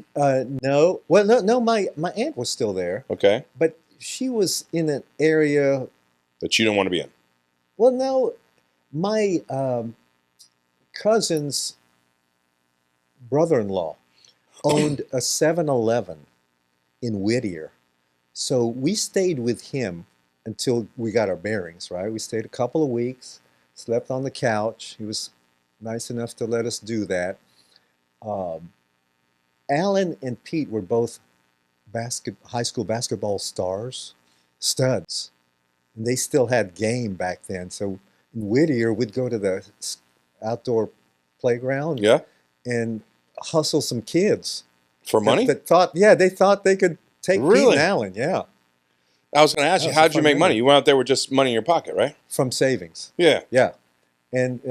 No. Well, no. My aunt was still there. Okay. But she was in an area that you don't want to be in. Well, no. My cousin's brother-in-law owned a 7-Eleven in Whittier. So we stayed with him until we got our bearings, right? We stayed a couple of weeks, slept on the couch. He was nice enough to let us do that. Alan and Pete were both high school basketball studs. And they still had game back then. So in Whittier, we'd go to the outdoor playground and hustle some kids. For money? They thought they could take Pete and Alan, yeah. I was going to ask you, how did you make money? You went out there with just money in your pocket, right? From savings. Yeah. Yeah. And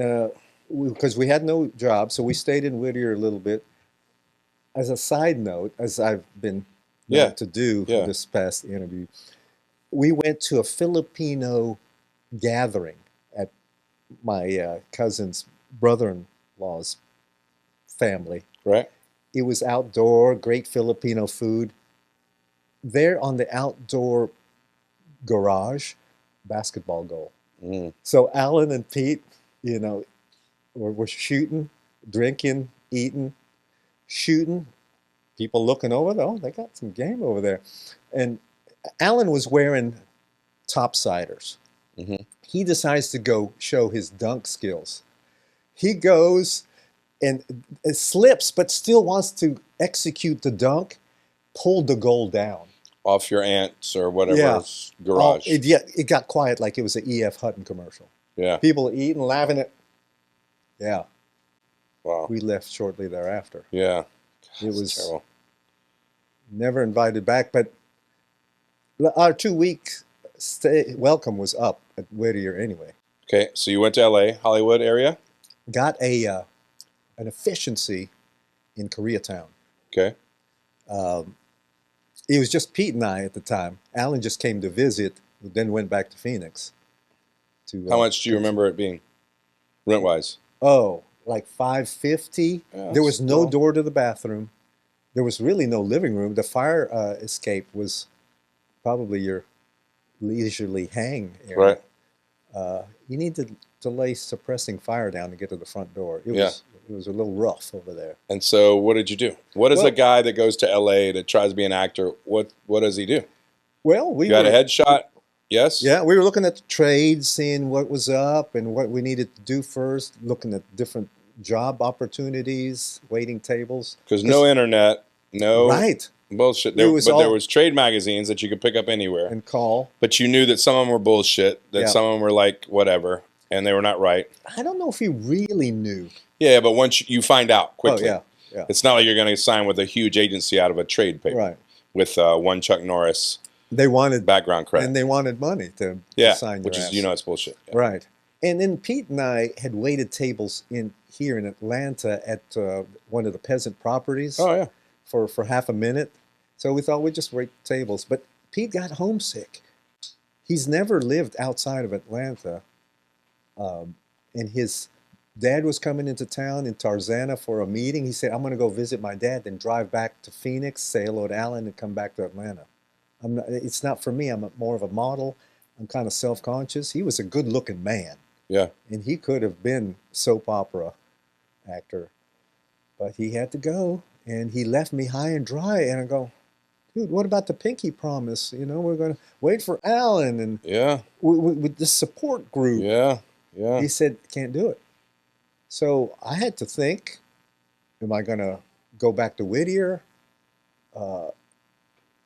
because we had no job, so we stayed in Whittier a little bit. As a side note, as I've been known to do for this past interview, we went to a Filipino gathering at my cousin's brother-in-law's family. Right. It was outdoor, great Filipino food. There on the outdoor garage basketball goal. Mm. So Alan and Pete, you know, were shooting, drinking, eating, shooting. People looking over, though, they got some game over there. And Alan was wearing topsiders. Mm-hmm. He decides to go show his dunk skills. He goes and it slips, but still wants to execute the dunk, pulled the goal down. Off your aunt's or whatever's Yeah. garage. It got quiet like it was an E.F. Hutton commercial. Yeah. People eating, laughing at. Yeah. Wow. We left shortly thereafter. Yeah. It was terrible. Never invited back, but our 2-week welcome was up at Whittier anyway. Okay, so you went to L.A., Hollywood area? Got an efficiency in Koreatown. Okay. It was just Pete and I at the time. Alan just came to visit, then went back to Phoenix. How much do you remember it being, rent-wise? Oh, like $550. Yeah, there was no cool. door to the bathroom. There was really no living room. The fire escape was probably your leisurely hang area. Right. You need to lay suppressing fire down to get to the front door. It was a little rough over there. And so what did you do? What is a guy that goes to L.A. that tries to be an actor, what does he do? Well, we got a headshot? Yes? Yeah, we were looking at the trades, seeing what was up and what we needed to do first, looking at different job opportunities, waiting tables. Because no internet, no right. bullshit. There was trade magazines that you could pick up anywhere. And call. But you knew that some of them were bullshit, that some of them were like whatever, and they were not right. I don't know if he really knew. Yeah, but once you find out quickly. Oh, yeah. It's not like you're going to sign with a huge agency out of a trade paper. Right. With one Chuck Norris background credit. And they wanted money to sign your which is, it's bullshit. Yeah. Right. And then Pete and I had waited tables here in Atlanta at one of the peasant properties. Oh, yeah. For half a minute. So we thought we'd just wait tables. But Pete got homesick. He's never lived outside of Atlanta. And his dad was coming into town in Tarzana for a meeting. He said, I'm going to go visit my dad, then drive back to Phoenix, say hello to Alan, and come back to Atlanta. It's not for me. I'm more of a model. I'm kind of self-conscious. He was a good-looking man. Yeah. And he could have been soap opera actor. But he had to go, and he left me high and dry. And I go, dude, what about the pinky promise? We're going to wait for Alan and with this support group. Yeah. He said, can't do it. So I had to think, am I going to go back to Whittier?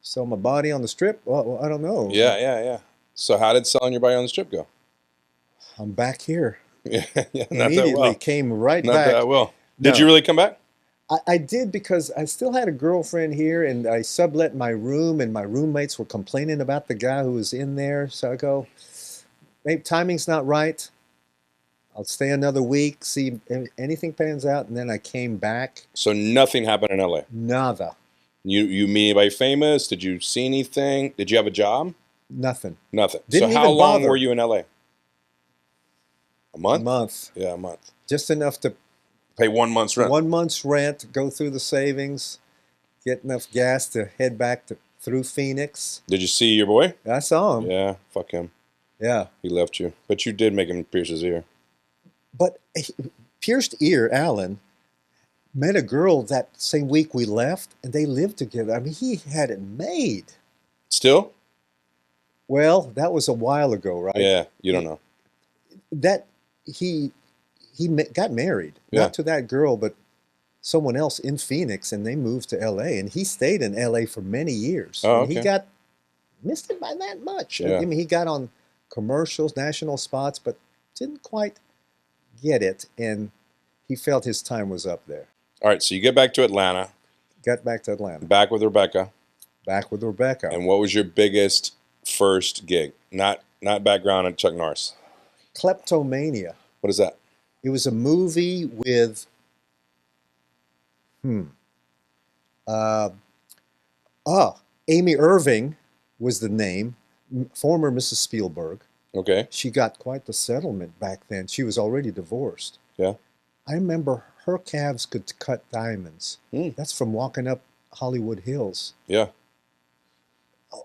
Sell my body on the strip? Well, I don't know. Yeah. So how did selling your body on the strip go? I'm back here. Yeah, not Immediately that well. Came right not back. Not that well. Did you really come back? I did, because I still had a girlfriend here, and I sublet my room, and my roommates were complaining about the guy who was in there. So I go, maybe timing's not right. I'll stay another week, see if anything pans out, and then I came back. So nothing happened in L.A.? Nada. You meet anybody famous? Did you see anything? Did you have a job? Nothing. So how long were you in L.A.? A month? A month. Yeah, a month. Just enough to pay 1 month's rent. 1 month's rent, go through the savings, get enough gas to head back through Phoenix. Did you see your boy? I saw him. Yeah, fuck him. Yeah. He left you. But you did make him pierce his ear. But pierced ear, Alan, met a girl that same week we left, and they lived together. I mean, he had it made. Still? Well, that was a while ago, right? Yeah, you don't know. That he got married, not to that girl, but someone else in Phoenix, and they moved to L.A., and he stayed in L.A. for many years. Oh, and he missed it by that much. Yeah. I mean, he got on commercials, national spots, but didn't quite get it, and he felt his time was up there. All right, so you get back to Atlanta. Got back to Atlanta. Back with Rebecca. Back with Rebecca. And what was your biggest first gig? Not background at Chuck Norris. Kleptomania. What is that? It was a movie with Amy Irving was the name, former Mrs. Spielberg. Okay. She got quite the settlement back then. She was already divorced. Yeah. I remember her calves could cut diamonds. That's from walking up Hollywood Hills. Yeah.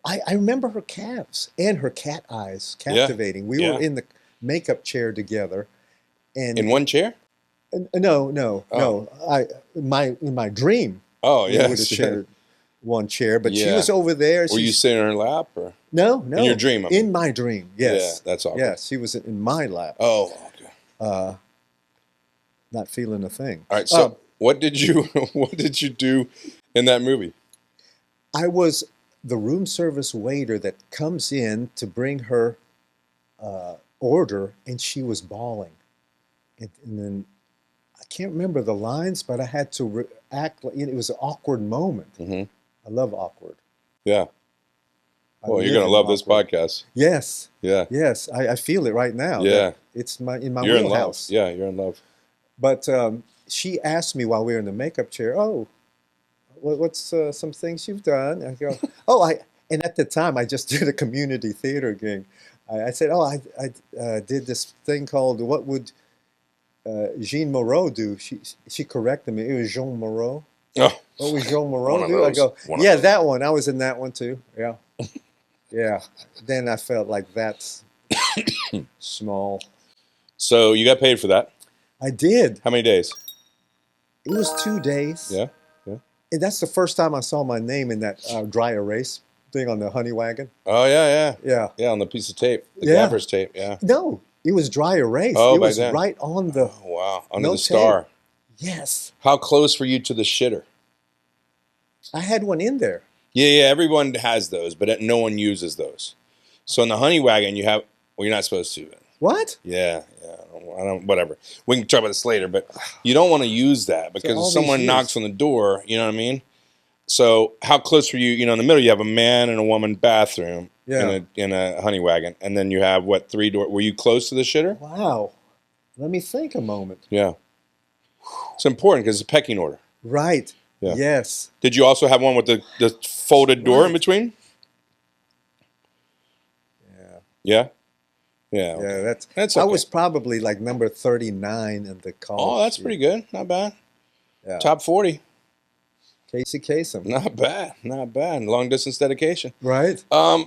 I remember her calves and her cat eyes Yeah. captivating. We Yeah. were in the makeup chair together, and In one chair? no. Oh. In my dream, Oh, we would yes. have shared one chair, but she Yeah. was over there. Were you sitting in her lap or No, in your dream? I mean. in my dream, yes. Yeah, that's awkward. Yes, she was in my lap. Oh, okay. Not feeling a thing. All right. So, what did you do in that movie? I was the room service waiter that comes in to bring her order, and she was bawling, and then I can't remember the lines, but I had to act like it was an awkward moment. Mm-hmm. I love awkward. Yeah. Well, you're gonna love this podcast. Yes. Yeah. Yes, I feel it right now. Yeah. It's in my You're wheelhouse. in love. Yeah, you're in love. But she asked me while we were in the makeup chair, "Oh, what's some things you've done?" I go, and at the time I just did a community theater gig. I said, "Oh, I did this thing called What Would Jean Moreau do?" She corrected me. It was Jean Moreau. Oh. What would Jean Moreau One of do? those. I go, One of yeah, those. that one. I was in that one too. Yeah, yeah. Then I felt like that's small. So you got paid for that? I did. How many days? It was 2 days. Yeah. Yeah. And that's the first time I saw my name in that dry erase thing on the honey wagon. Oh yeah. Yeah. On the piece of tape, the Yeah. gaffer's tape. Yeah. No, it was dry erase. Oh, it back was then. right on the. Oh, wow. Under No the star. tape. Yes. How close were you to the shitter? I had one in there. Yeah. Everyone has those, but no one uses those. So in the honey wagon, you have. Well, you're not supposed to. What? Yeah. I don't. Whatever. We can talk about this later, but you don't want to use that because all if someone these knocks years. on the door, you know what I mean. So how close were you? You know, in the middle, you have a man and a woman bathroom in a honey wagon, and then you have what 3 doors? Were you close to the shitter? Wow. Let me think a moment. Yeah. It's important because it's a pecking order. Right. Yeah. Yes. Did you also have one with the folded door in between? Yeah. Yeah. Yeah. Okay. Yeah. That's I okay. was probably like number 39 in the call. Oh, that's pretty good. Not bad. Yeah. Top 40. Casey Kasem. Not bad. Not bad. Long distance dedication. Right.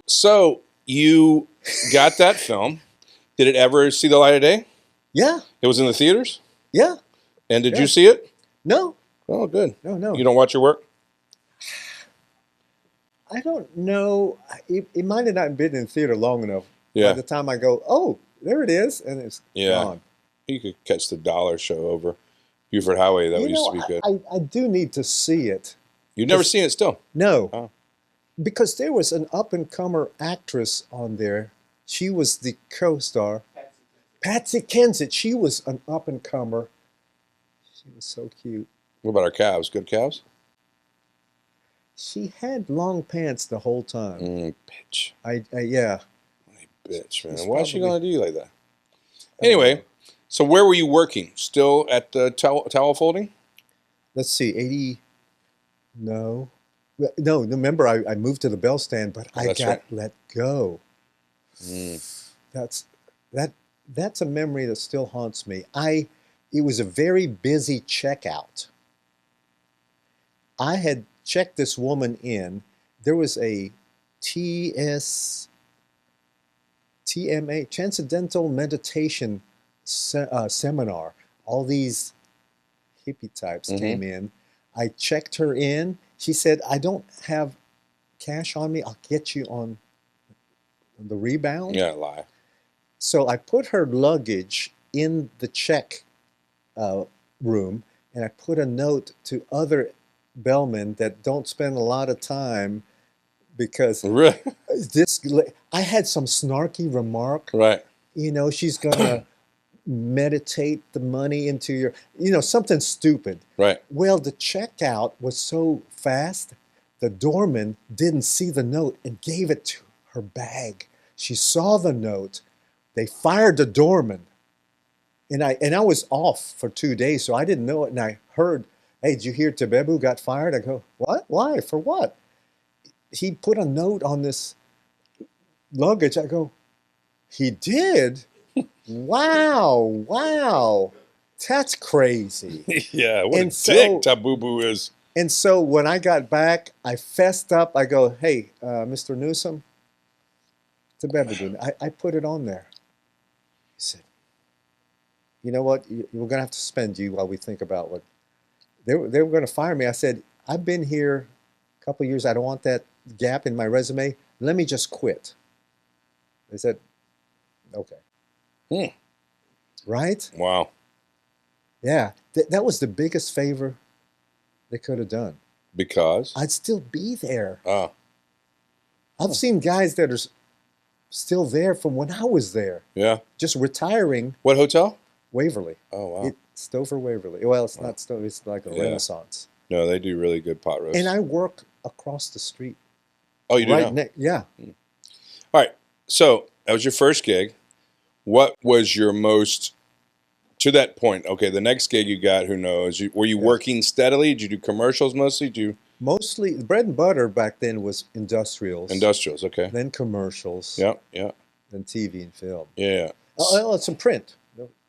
So you got that film. Did it ever see the light of day? Yeah. It was in the theaters? Yeah. And did Yeah. you see it? No. Oh, good. No. You don't watch your work? I don't know. It might have not been in theater long enough. Yeah. By the time I go, oh, there it is, and it's gone. You could catch the dollar show over Buford Highway. That used to be good. I do need to see it. You've never seen it still? No. Oh. Because there was an up-and-comer actress on there. She was the co-star. Patsy Kensit. She was an up-and-comer. She was so cute. What about our calves? Good calves? She had long pants the whole time. Bitch. Yeah. Bitch, man. She's Why is she probably- going to do you like that? Anyway, so where were you working? Still at the towel folding? Let's see, 80. No. Remember, I moved to the bell stand, but I That's got right. let go. Mm. That's a memory that still haunts me. It was a very busy checkout. I had checked this woman in. There was a TMA, Transcendental Meditation seminar. All these hippie types came in. I checked her in. She said, I don't have cash on me. I'll get you on the rebound. Yeah, lie. So I put her luggage in the check room, and I put a note to other bellmen that don't spend a lot of time because Really? I had some snarky remark. Right. You know, she's gonna meditate the money into your, something stupid. Right. Well, the checkout was so fast, the doorman didn't see the note and gave it to her bag. She saw the note. They fired the doorman. And I was off for 2 days, so I didn't know it. And I heard, hey, did you hear Tebebu got fired? I go, what? Why? For what? He put a note on this luggage. I go, he did? Wow. That's crazy. Yeah, what And a so- dick Tabubu is. And so when I got back, I fessed up. I go, hey, Mr. Newsom, it's a beverage. I put it on there. He said, you know what? We're going to have to suspend you while we think about what. They were going to fire me. I said, I've been here a couple of years. I don't want that gap in my resume. Let me just quit. They said, okay. Right? Wow. Yeah. That was the biggest favor they could have done. Because? I'd still be there. Oh. I've seen guys that are still there from when I was there. Yeah. Just retiring. What hotel? Waverly. Oh, wow. Stover Waverly. Well, it's not Stover. It's like a Renaissance. No, they do really good pot roast. And I work across the street. Oh, you do now? Yeah. All right. So that was your first gig. What was your most, to that point, okay, the next gig you got, who knows? Were you working steadily? Did you do commercials mostly? Mostly, bread and butter back then was industrials. Industrials, okay. Then commercials. Yeah, yeah. Then TV and film. Yeah. Oh, some print.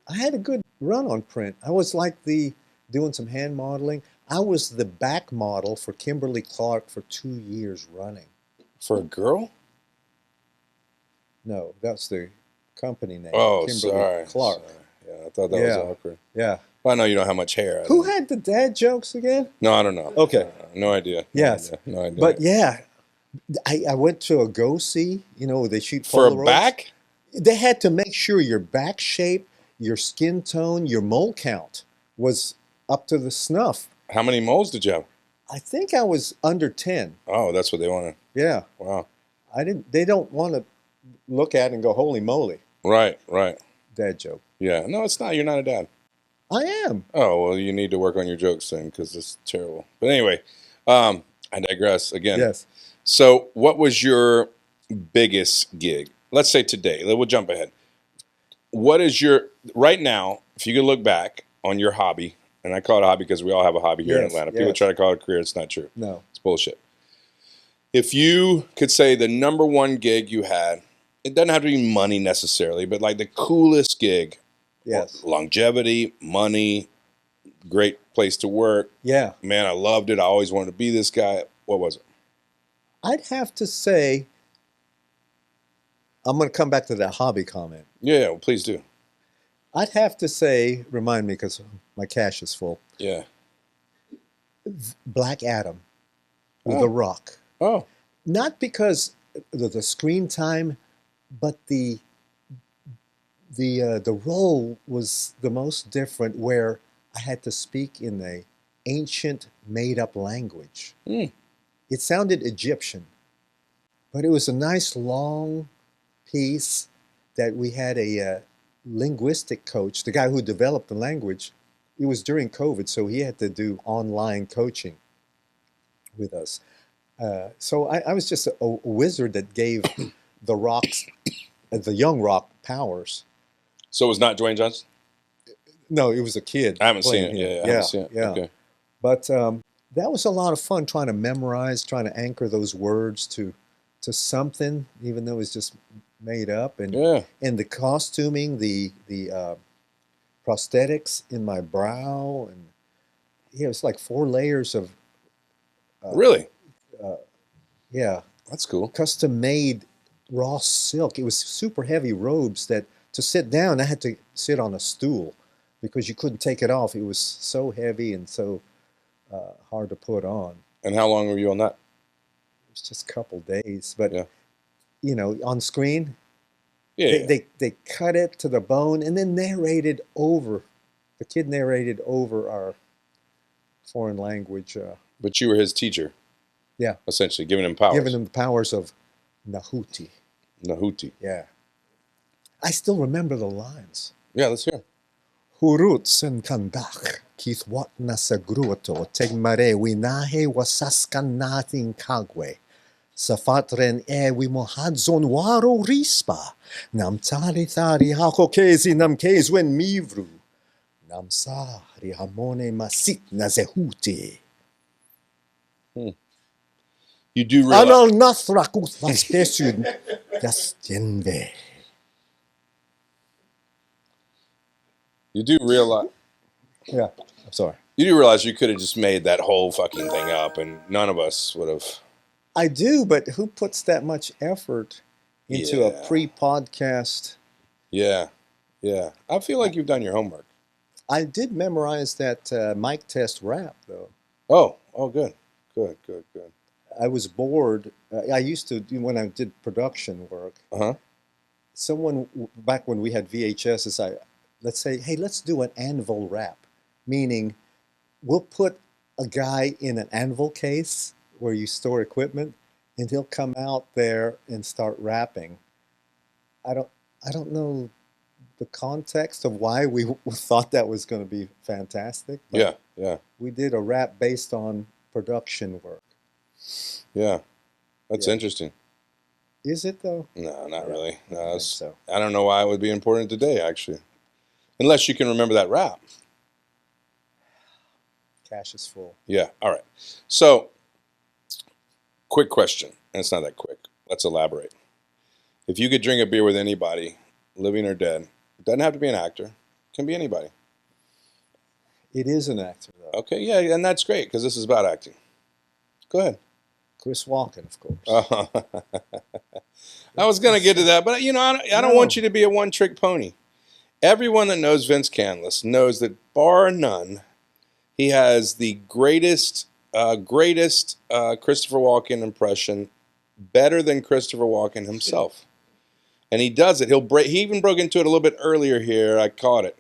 I had a good run on print. I was like doing some hand modeling. I was the back model for Kimberly Clark for 2 years running. For a girl? No, that's the company name. Oh, Kimberly Clark. Sorry. Yeah, I thought that was awkward. Yeah. Well, I know you don't have much hair. Who had the dad jokes again? No, I don't know. Okay. No idea. Yes. No idea. But yeah, I went to a go-see, they shoot for Polaroids. a back? They had to make sure your back shape, your skin tone, your mole count was up to the snuff. How many moles did you have? I think I was under 10. Oh, that's what they wanted. Yeah. Wow. They don't want to look at it and go, holy moly. Right. Dad joke. Yeah. No, it's not. You're not a dad. I am. Oh, well, you need to work on your jokes then, because it's terrible. But anyway, I digress again. Yes. So what was your biggest gig? Let's say today. We'll jump ahead. What is right now, if you could look back on your hobby, and I call it a hobby because we all have a hobby here in Atlanta. People try to call it a career. It's not true. No. It's bullshit. If you could say the number one gig you had, it doesn't have to be money necessarily, but like the coolest gig. Yes. Longevity, money, great place to work. Yeah. Man, I loved it. I always wanted to be this guy. What was it? I'd have to say, I'm going to come back to that hobby comment. Yeah, well, please do. I'd have to say, remind me because my cache is full. Yeah. Black Adam, The Rock. Oh. Not because the screen time, but the role was the most different, where I had to speak in a ancient made-up language. It sounded Egyptian, but it was a nice long piece that we had a linguistic coach, the guy who developed the language. It was during COVID, so he had to do online coaching with us. So I was just a wizard that gave the Rock's, the young Rock powers. So it was not Dwayne Johnson? No, it was a kid. I haven't seen it. Yeah, I haven't seen it. Yeah. Okay. But that was a lot of fun, trying to memorize, trying to anchor those words to something, even though it was just made up. And the costuming, the prosthetics in my brow, and it was like 4 layers of really? Yeah. That's cool. Custom made raw silk. It was super heavy robes that to sit down, I had to sit on a stool because you couldn't take it off. It was so heavy and so hard to put on. And how long were you on that? It was just a couple days. But, on screen, they cut it to the bone and then narrated over. The kid narrated over our foreign language. But you were his teacher. Yeah. Essentially, giving him powers. Giving him the powers of Nahuti. Nahuti. Yeah. I still remember the lines. Yeah, let's hear. Hurut sen kandak, kith wat na sa gruto, tegmare winahe wasaskan natin kagwe. Sa fatren we mohadzon waro rispa, nam tari thari hako kezi nam kezwen mivru, nam sa rihamone masit na zehuti. You do realize... Anal nathrakut vasesud dasjenve. You do realize... Yeah, I'm sorry. You do realize you could have just made that whole fucking thing up, and none of us would have. I do, but who puts that much effort into a Yeah. pre-podcast? Yeah. Yeah. I feel like you've done your homework. I did memorize that mic test rap, though. Oh, good. Good. I was bored. I used to, when I did production work, someone back when we had VHS, let's say, hey, let's do an anvil rap, meaning we'll put a guy in an anvil case where you store equipment, and he'll come out there and start rapping. I don't know the context of why we thought that was going to be fantastic. But yeah. We did a rap based on production work. Yeah, that's interesting. Is it though? No, not really. No, so. I don't know why it would be important today, actually, unless you can remember that rap. Cache is full. Yeah. All right. So, quick question, and it's not that quick. Let's elaborate. If you could drink a beer with anybody, living or dead, it doesn't have to be an actor. It can be anybody. It is an actor, though. Okay, yeah, and that's great because this is about acting. Go ahead. Chris Walken, of course. I was going to get to that, but I don't want you to be a one-trick pony. Everyone that knows Vince Canlas knows that, bar none, he has the greatest Christopher Walken impression, better than Christopher Walken himself. And he does it. He even broke into it a little bit earlier here. I caught it.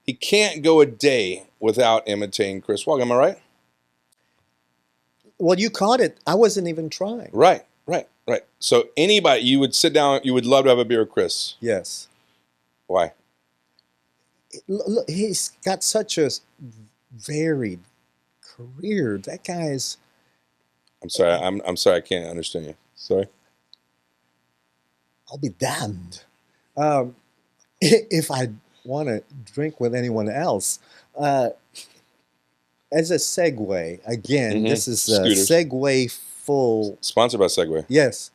He can't go a day without imitating Chris Walken. Am I right? Well, you caught it. I wasn't even trying. Right. So anybody, you would sit down, you would love to have a beer with Chris. Yes. Why? Look, he's got such a varied career. That guy's... I'm sorry. I'm sorry. I can't understand you. Sorry. I'll be damned. If I want to drink with anyone else. As a segue, again, this is a Segway full. Sponsored by Segway. Yes.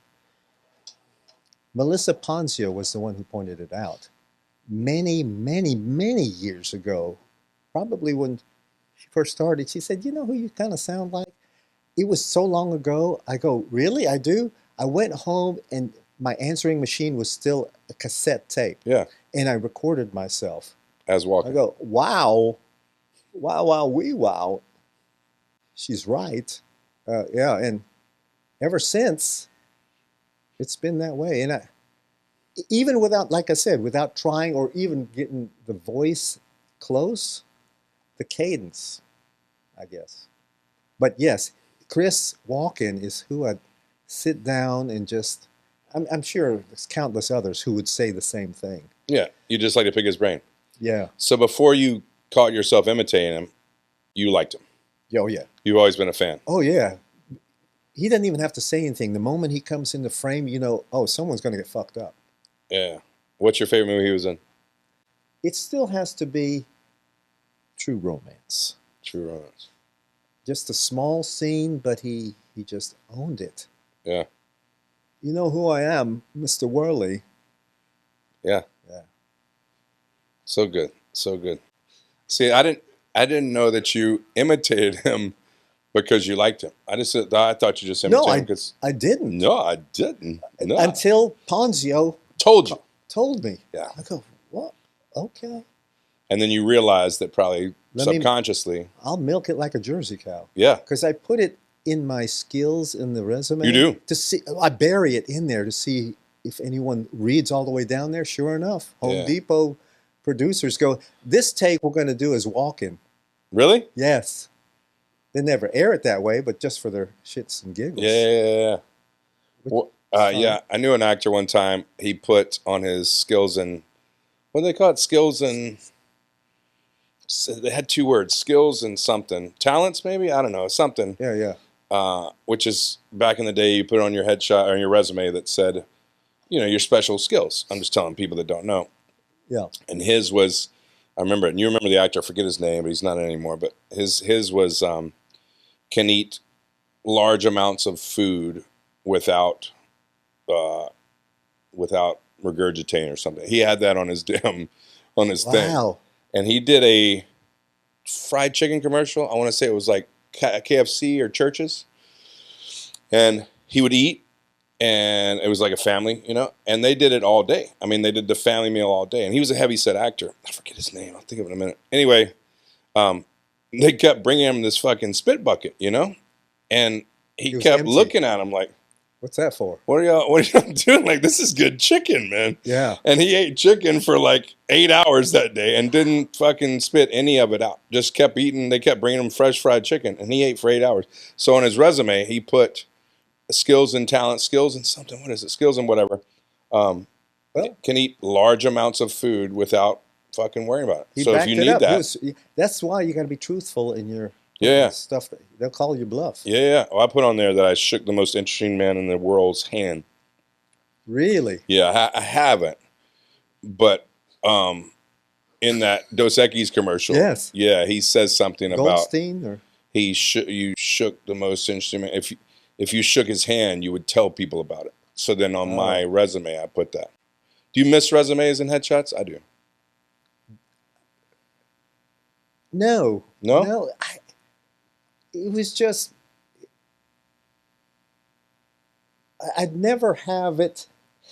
Melissa Ponzio was the one who pointed it out. Many, many, many years ago, probably when she first started, she said, you know who you kind of sound like? It was so long ago. I go, really? I do? I went home and my answering machine was still a cassette tape. Yeah. And I recorded myself. As Walken. I go, wow. Wow. She's right. Yeah, and ever since, it's been that way. And even without, like I said, without trying or even getting the voice close, the cadence, I guess. But yes, Chris Walken is who I'd sit down and just, I'm sure there's countless others who would say the same thing. Yeah, you just like to pick his brain. Yeah. So before you caught yourself imitating him, you liked him. Oh, yeah. You've always been a fan. Oh, yeah. He doesn't even have to say anything. The moment he comes in the frame, you know, oh, someone's going to get fucked up. Yeah. What's your favorite movie he was in? It still has to be True Romance. True Romance. Just a small scene, but he just owned it. Yeah. You know who I am, Mr. Worley. Yeah. Yeah. So good. See, I didn't know that you imitated him because you liked him. I thought you just imitated him because I didn't. No, I didn't. No. Until Ponzio told me. Yeah. I go, what? Okay. And then you realized that probably subconsciously. I'll milk it like a Jersey cow. Yeah. Because I put it in my skills in the resume. You do? To see, I bury it in there to see if anyone reads all the way down there. Sure enough, Home Depot producers go, this take we're going to do is Walken. Really? Yes. They never air it that way, but just for their shits and giggles. Yeah. Well, yeah, I knew an actor one time. He put on his skills and what do they call it? Skills and they had two words: skills and something, talents, maybe. I don't know, something. Yeah. Which is back in the day, you put on your headshot or your resume that said, your special skills. I'm just telling people that don't know. Yeah. And his was, I remember it. And you remember the actor? I forget his name, but he's not in anymore. But his was can eat large amounts of food without regurgitating or something. He had that on his thing. Wow. And he did a fried chicken commercial. I want to say it was like KFC or Church's. And he would eat, and it was like a family, you know, and they did it all day. I mean, they did the family meal all day, and he was a heavy-set actor. I forget his name. I'll think of it in a minute. Anyway, they kept bringing him this fucking spit bucket, you know, and he kept looking at him like, "What's that for? What are y'all doing? Like, this is good chicken, man." Yeah. And he ate chicken for like 8 hours that day and didn't fucking spit any of it out. Just kept eating. They kept bringing him fresh fried chicken, and he ate for 8 hours. So on his resume, he put skills and talent, skills and something. What is it? Skills and whatever. Well, can eat large amounts of food without fucking worrying about it. So if you need that, that's why you got to be truthful in your stuff. They'll call you bluff. Yeah. Well, I put on there that I shook the most interesting man in the world's hand. Really? Yeah, I haven't. But in that Dos Equis commercial, yes, yeah, he says something Goldstein, about you shook the most interesting man. If you shook his hand, you would tell people about it. So then on my resume, I put that. Do you miss resumes and headshots? I do. No. No? It was just, I'd never have it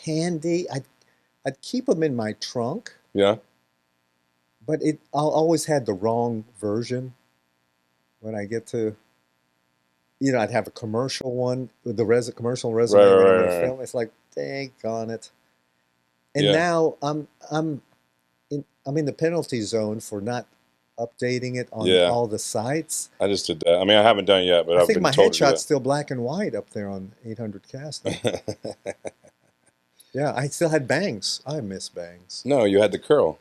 handy. I'd keep them in my trunk. Yeah. But I always had the wrong version when I get to, you know, I'd have a commercial one with the commercial resume when I'm in a film. It's like, dang on it. And now I'm in the penalty zone for not updating it on all the sites. I just did that. I mean, I haven't done it yet, but I think my headshot's still black and white up there on 800 casting. Yeah, I still had bangs. I miss bangs. No, you had the curl.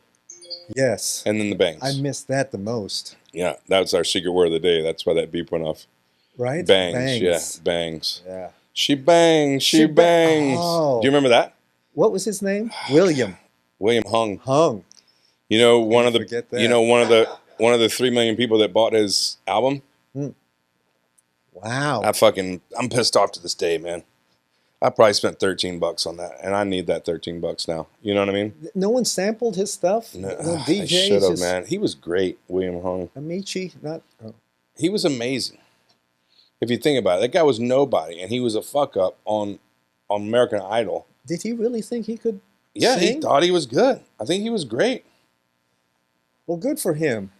Yes. And then the bangs. I missed that the most. Yeah, that was our secret word of the day. That's why that beep went off. Right? Bangs. Yeah, bangs. Yeah. She bangs. She bangs. Oh. Do you remember that? What was his name? William Hung. Hung. You know, one of the 3 million people that bought his album. Wow. I'm pissed off to this day, man. I probably spent $13 on that, and I need that $13 now. You know what I mean? No one sampled his stuff. No, DJs should have, man. He was great, William Hung. Amici, not. Oh. He was amazing. If you think about it, that guy was nobody, and he was a fuck up on American Idol. Did he really think he could? Yeah, sing? He thought he was good. I think he was great. Well, good for him.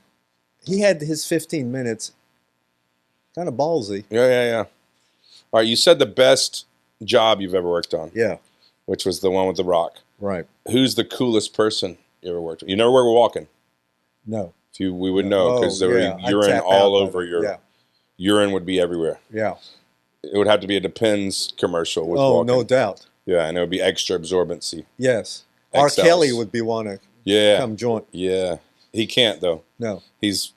He had his 15 minutes. Kind of ballsy. Yeah. All right, you said the best job you've ever worked on. Yeah. Which was the one with The Rock. Right. Who's the coolest person you ever worked with? You know where we're walking? No. We would know because there were urine all over your. Yeah. Urine would be everywhere. Yeah. It would have to be a Depends commercial with walking. No doubt. Yeah, and it would be extra absorbency. Yes. R. Kelly would be one to come join. Yeah. He can't though. No. He's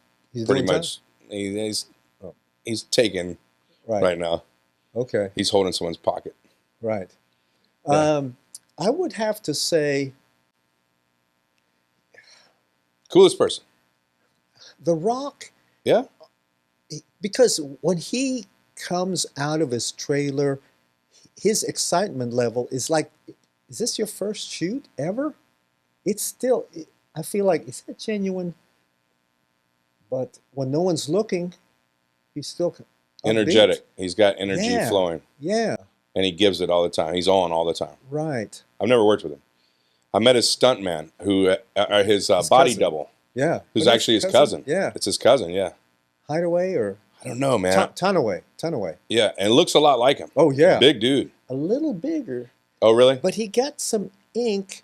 pretty much he's taken right now. Okay. He's holding someone's pocket. Right. Yeah. I would have to say coolest person. The Rock. Yeah. Because when he comes out of his trailer, his excitement level is like, is this your first shoot ever? It's still, I feel like, is that genuine? But when no one's looking, he's still energetic. upbeat. He's got energy flowing. Yeah. And he gives it all the time. He's on all the time. Right. I've never worked with him. I met his stuntman, who his body cousin. Double. Yeah. Who's actually his cousin. Yeah. It's his cousin, yeah. Hideaway or? I don't know, man. Tunaway. Yeah, and looks a lot like him. Oh, yeah. Big dude. A little bigger. Oh, really? But he got some ink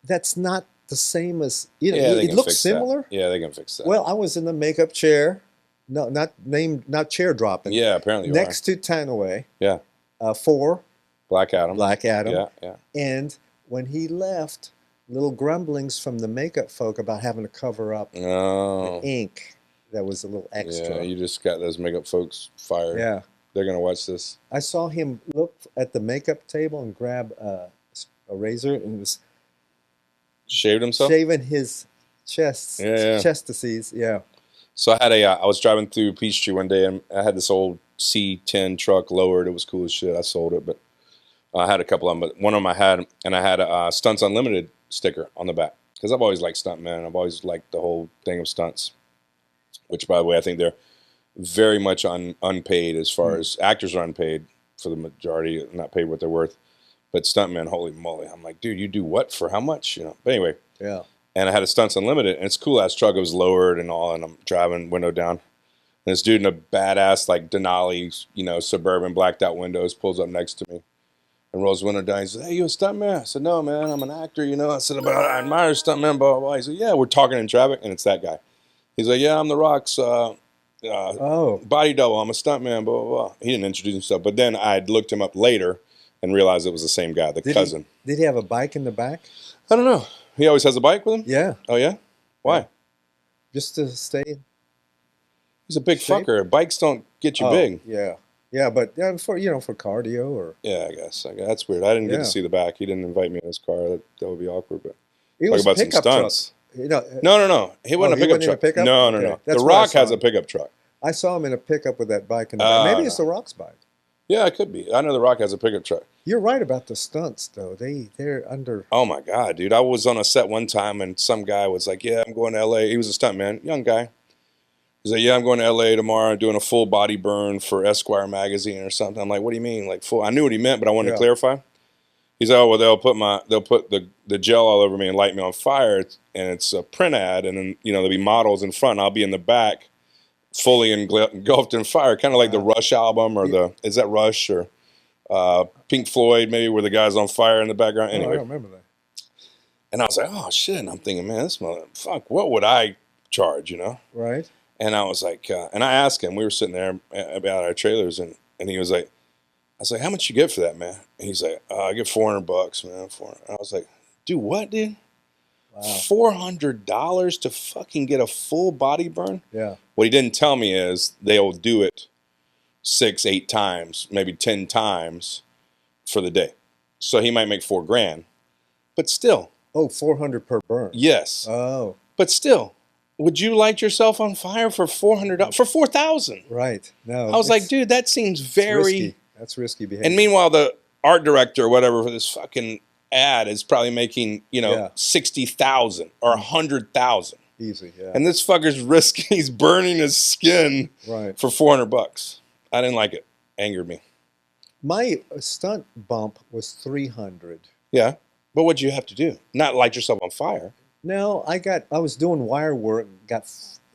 that's not the same as, Yeah, it looks similar. That. Yeah, they can fix that. Well, I was in the makeup chair. No, not chair dropping. Yeah, apparently you next to Tunaway. Yeah. For Black Adam. Yeah. And when he left, little grumblings from the makeup folk about having to cover up the ink. That was a little extra. Yeah, you just got those makeup folks fired. Yeah. They're going to watch this. I saw him look at the makeup table and grab a razor and was shaved himself? Shaving his chestices. Yeah. So I was driving through Peachtree one day and I had this old C10 truck lowered. It was cool as shit. I sold it, but I had a couple of them. But one of them I had a Stunts Unlimited sticker on the back because I've always liked stuntmen. I've always liked the whole thing of stunts. which, by the way, I think they're very much unpaid as far as actors are unpaid for the majority, not paid what they're worth. But stuntmen, holy moly. I'm like, dude, you do what for how much? But anyway. Yeah. And I had a Stunts Unlimited, and it's a cool-ass truck. It was lowered and all, and I'm driving window down. And this dude in a badass, like, Denali, Suburban blacked-out windows pulls up next to me and rolls the window down. He says, hey, you a stuntman? I said, no, man, I'm an actor, I said, but I admire stuntman, blah, blah, blah. He said, yeah, we're talking in traffic, and it's that guy. He's like, yeah, I'm The Rock's body double. I'm a stuntman, blah, blah, blah. He didn't introduce himself, but then I looked him up later and realized it was the same guy, the cousin. Did he have a bike in the back? I don't know. He always has a bike with him? Yeah. Oh, yeah? Why? Yeah. Just to stay. He's a big fucker. Bikes don't get you big. Yeah. Yeah, but for cardio or. Yeah, I guess. That's weird. I didn't get to see the back. He didn't invite me in his car. That would be awkward. But it was about some stunts. No. He wasn't a pickup truck. No. The Rock has a pickup truck. I saw him in a pickup with that bike in the back. Maybe it's The Rock's bike. Yeah, it could be. I know The Rock has a pickup truck. You're right about the stunts, though. They're under. Oh my God, dude! I was on a set one time, and some guy was like, "Yeah, I'm going to L.A." He was a stuntman, young guy. He's like, "Yeah, I'm going to L.A. tomorrow, doing a full body burn for Esquire magazine or something." I'm like, "What do you mean, like full?" I knew what he meant, but I wanted to clarify. He's like, "Oh, well, they'll put the gel all over me and light me on fire, and it's a print ad, and then there'll be models in front, and I'll be in the back, fully engulfed in fire, kind of like the Rush album or is that Rush or Pink Floyd maybe, where the guy's on fire in the background." Anyway, I don't remember that. And I was like, "Oh shit!" And I'm thinking, man, this fuck, what would I charge? Right. And I was like, and I asked him. We were sitting there about our trailers, and he was like, I was like, "How much you get for that, man?" And he's like, "I get $400, man." And I was like, "Dude, what, dude? Wow. $400 to fucking get a full body burn?" Yeah. What he didn't tell me is they'll do it 6, 8 times, maybe 10 times for the day. So he might make $4,000, but still. Oh, 400 per burn. Yes. Oh. But still, would you light yourself on fire for $400 for $4,000? Right. No. I was like, dude, that seems very risky. That's risky behavior. And meanwhile, the art director or whatever for this fucking ad is probably making, $60,000 or $100,000. Easy, yeah. And this fucker's risking, he's burning his skin for $400. I didn't like it. Angered me. My stunt bump was 300. Yeah. But what'd you have to do? Not light yourself on fire. No, I was doing wire work, got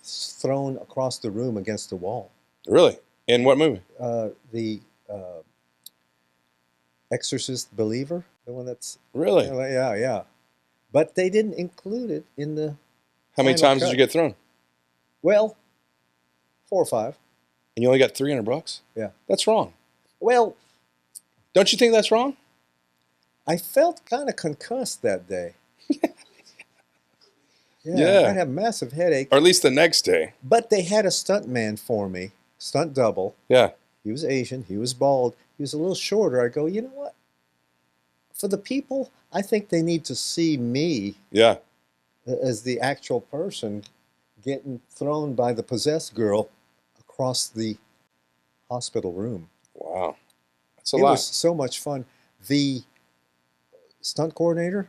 thrown across the room against the wall. Really? In what movie? The Exorcist Believer, the one that's really, yeah. But they didn't include it in the. How many times did you get thrown? Well, 4 or 5. And you only got $300? Yeah, that's wrong. Well, don't you think that's wrong? I felt kind of concussed that day. Yeah, I had a massive headache. Or at least the next day. But they had a stunt man for me, stunt double. Yeah. He was Asian. He was bald. He was a little shorter. I go, you know what? For the people, I think they need to see me as the actual person getting thrown by the possessed girl across the hospital room. Wow. That's a lot. It was so much fun. The stunt coordinator,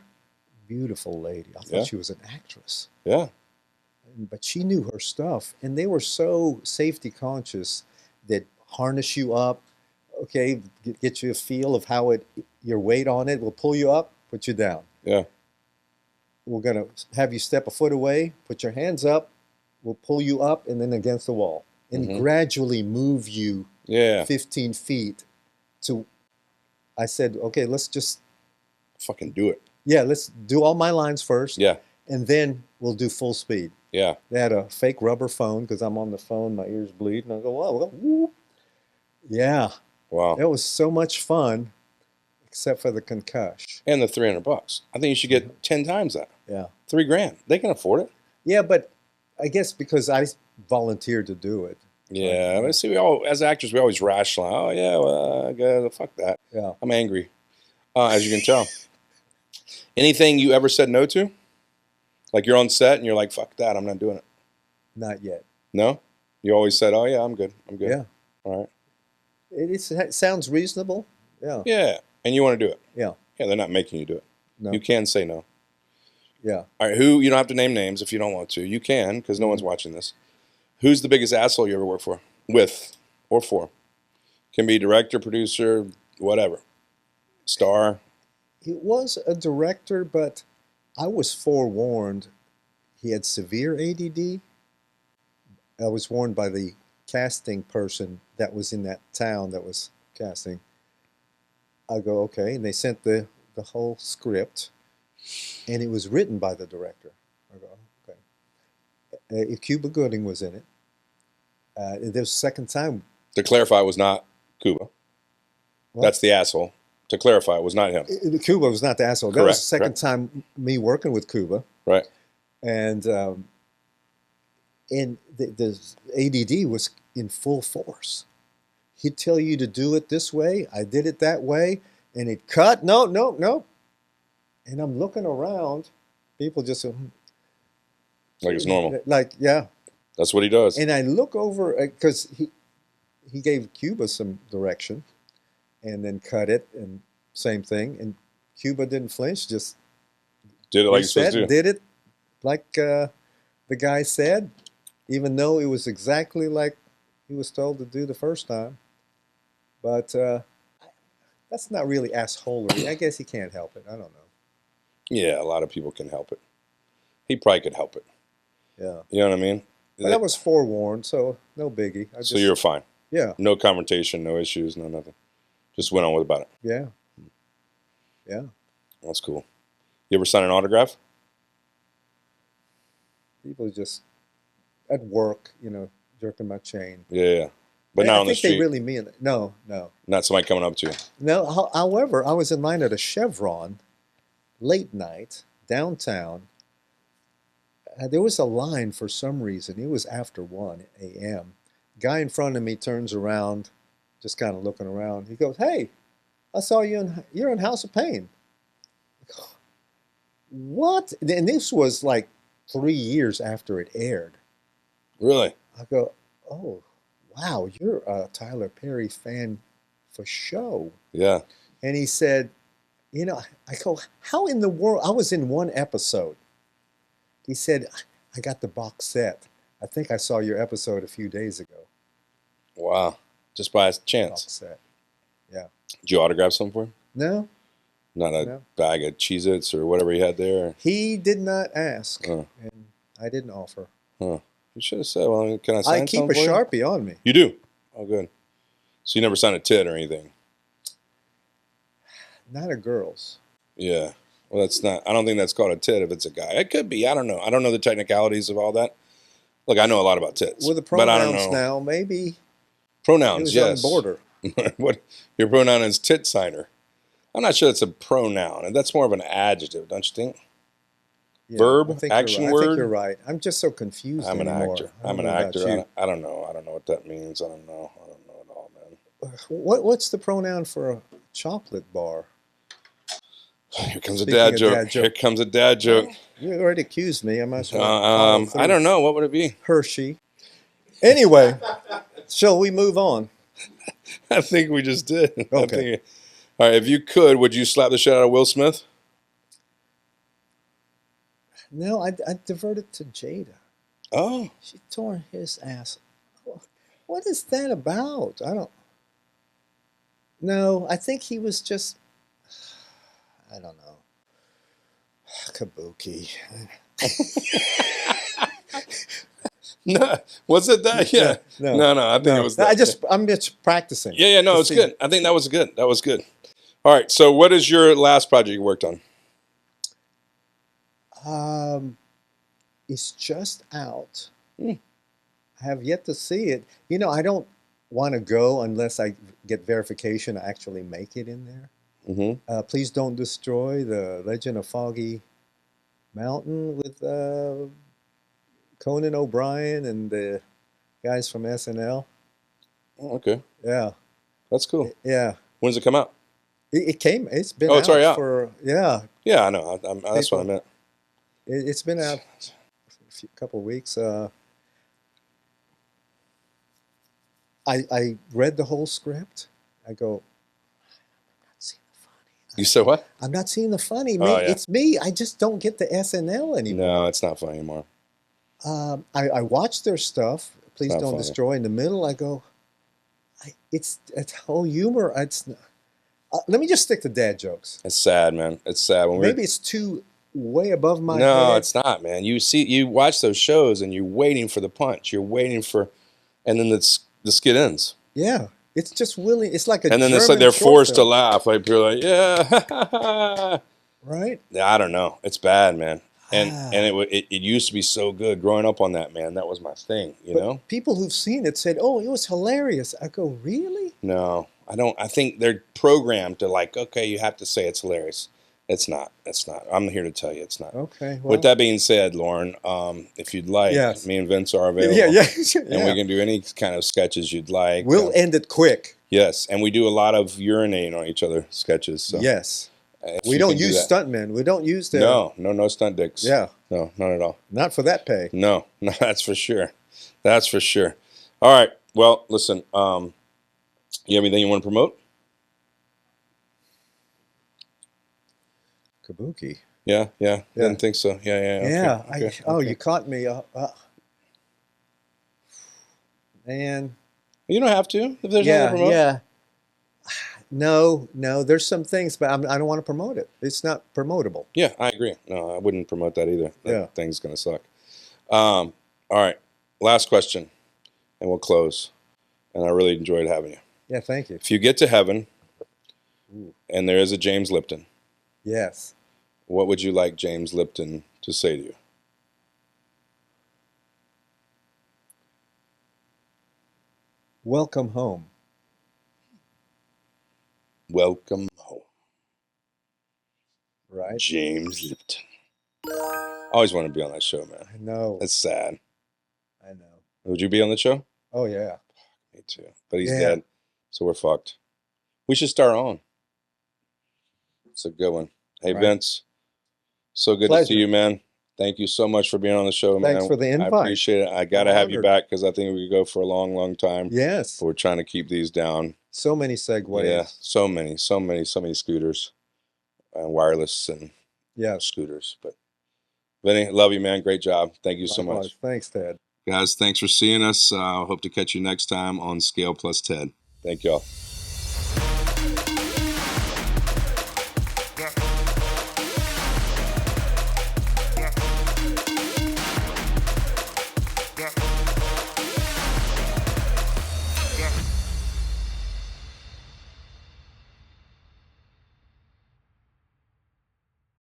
beautiful lady. I thought she was an actress. Yeah. But she knew her stuff. And they were so safety conscious that harness you up, okay, get you a feel of how your weight on it will pull you up, put you down. Yeah. We're going to have you step a foot away, put your hands up, we'll pull you up and then against the wall. And gradually move you 15 feet to, I said, okay, let's just fucking do it. Yeah, let's do all my lines first. Yeah. And then we'll do full speed. Yeah. They had a fake rubber phone because I'm on the phone, my ears bleed, and I go, whoa, whoop. Yeah. Wow. It was so much fun, except for the concussion. And the $300. I think you should get 10 times that. Yeah. $3,000. They can afford it. Yeah, but I guess because I volunteered to do it. Yeah. I mean, see, as actors, we always rationalize. Oh, yeah, well, fuck that. Yeah. I'm angry, as you can tell. Anything you ever said no to? Like you're on set and you're like, fuck that, I'm not doing it. Not yet. No? You always said, oh, yeah, I'm good. Yeah. All right. It sounds reasonable. Yeah. Yeah. And you want to do it. Yeah. Yeah, they're not making you do it. No. You can say no. Yeah. All right, you don't have to name names if you don't want to. You can, because no one's watching this. Who's the biggest asshole you ever worked for? With or for? Can be director, producer, whatever. Star. He was a director, but I was forewarned he had severe ADD. I was warned by the casting person that was in that town that was casting. I go, okay, and they sent the whole script, and it was written by the director. I go, okay. Cuba Gooding was in it. There was the second time. To clarify, it was not Cuba. What? That's the asshole. To clarify, it was not him. Cuba was not the asshole. That was the second time me working with Cuba. Right. And the ADD was in full force. He'd tell you to do it this way. I did it that way. And it cut. No. And I'm looking around. People just... like it's normal. Like, yeah. That's what he does. And I look over, because he gave Cuba some direction and then cut it, and same thing. And Cuba didn't flinch, just did it like you're supposed to. Did it like the guy said, even though it was exactly like he was told to do the first time. But that's not really assholery. I guess he can't help it. I don't know. Yeah, a lot of people can help it. He probably could help it. Yeah. You know what I mean? But I was forewarned, so no biggie. So you're fine. Yeah. No confrontation, no issues, no nothing. Just went on with about it. Yeah. Yeah. That's cool. You ever sign an autograph? People just at work, jerking my chain. Yeah. But not on the street. I think they really mean it. No. Not somebody coming up to you. No. However, I was in line at a Chevron late night downtown. There was a line for some reason. It was after 1 a.m. Guy in front of me turns around, just kind of looking around. He goes, "Hey, I saw you're in House of Pain." I go, what? And this was like 3 years after it aired. Really? I go, "Oh, wow, you're a Tyler Perry fan for show." Yeah. And he said, I go, "How in the world?" I was in one episode. He said, "I got the box set. I think I saw your episode a few days ago." Wow. Just by chance. Box set. Yeah. Did you autograph something for him? No. Not a bag of Cheez-Its or whatever he had there? He did not ask, and I didn't offer. Huh. You should have said, well, can I sign I keep a Sharpie on me. You do? Oh, good. So you never signed a tit or anything? Not a girl's. Yeah. Well, that's not, I don't think that's called a tit if it's a guy. It could be. I don't know. I don't know the technicalities of all that. Look, I know a lot about tits. With the pronouns now, maybe. Pronouns, yes. On the border. What? Your pronoun is tit signer. I'm not sure it's a pronoun. That's more of an adjective, don't you think? Yeah, Verb, action word. I think you're right. I'm just so confused I'm an anymore. actor. I'm an actor. I don't know. I don't know what that means. I don't know at all, man. What's the pronoun for a chocolate bar? Here comes a dad joke. Here comes a dad joke. You already accused me. I'm not sure. I don't know. What would it be? Hershey. Anyway, shall we move on? I think we just did. Okay. All right. If you could, would you slap the shit out of Will Smith? No, I diverted to Jada. Oh. She tore his ass. What is that about? I don't. No, I think he was just. I don't know. Kabuki. No, was it that? Yeah. No. I think it was that. I'm just practicing. Yeah. No, it's good. I think that was good. That was good. All right. So, what is your last project you worked on? It's just out. I have yet to see it. I don't want to go unless I get verification I actually make it in there. Mm-hmm. Please Don't Destroy, The Legend of Foggy Mountain with Conan O'Brien and the guys from SNL. Oh, okay. Yeah. That's cool. Yeah. When's it come out? It's been it's already out. Yeah. Yeah, I know. That's what I meant. It's been out a couple of weeks. I read the whole script. I go, I'm not seeing the funny. You said what? I'm not seeing the funny. Oh, yeah. It's me. I just don't get the SNL anymore. No, it's not funny anymore. I watch their stuff please don't funny. destroy in the middle. I go, it's whole humor. It's let me just stick to dad jokes. It's sad, man. It's sad. Maybe it's too way above my No, head. it's not, man. You watch those shows and you're waiting for the punch. You're waiting for, and then the skit ends. Yeah, it's just willing. It's like a and then German it's like they're short forced to film. laugh. Like people are like, yeah, Right? I don't know. It's bad, man. And it used to be so good growing up on that, man. That was my thing, you know? People who've seen it said, oh, it was hilarious. I go, really? No, I don't. I think they're programmed to like, okay, you have to say it's hilarious. It's not. It's not. I'm here to tell you it's not. Okay. Well, With that being said, Lauren, if you'd like, yes. me and Vince are available. Yeah. And we can do any kind of sketches you'd like. We'll end it quick. Yes, and we do a lot of urinating on each other sketches. So. Yes. We don't use stuntmen. We don't use them. No stunt dicks. Yeah. No, not at all. Not for that pay. No, that's for sure. That's for sure. All right. Well, listen, you have anything you want to promote? Kabuki. Yeah. Didn't think so. Yeah. Okay. You caught me. Man. You don't have to if there's nothing to promote. Yeah. No. There's some things, but I don't want to promote it. It's not promotable. Yeah, I agree. No, I wouldn't promote that either. That thing's gonna suck. All right. Last question, and we'll close. And I really enjoyed having you. Yeah, thank you. If you get to heaven, and there is a James Lipton. Yes. What would you like James Lipton to say to you? Welcome home. Welcome home. Right. James Lipton. I always want to be on that show, man. I know. It's sad. I know. Would you be on the show? Oh, yeah. Me too. But he's dead, so we're fucked. We should start on. It's a good one. Hey, right. Vince, so good to see you, man. Thank you so much for being on the show, man. Thanks for the invite. I appreciate it. I got to have you back because I think we could go for a long, long time. Yes. But we're trying to keep these down. So many segues. Yeah, so many scooters and wireless and scooters. But Vinny, love you, man. Great job. Thank you so much. Thanks, Ted. Guys, thanks for seeing us. Hope to catch you next time on Scale Plus Ted. Thank y'all.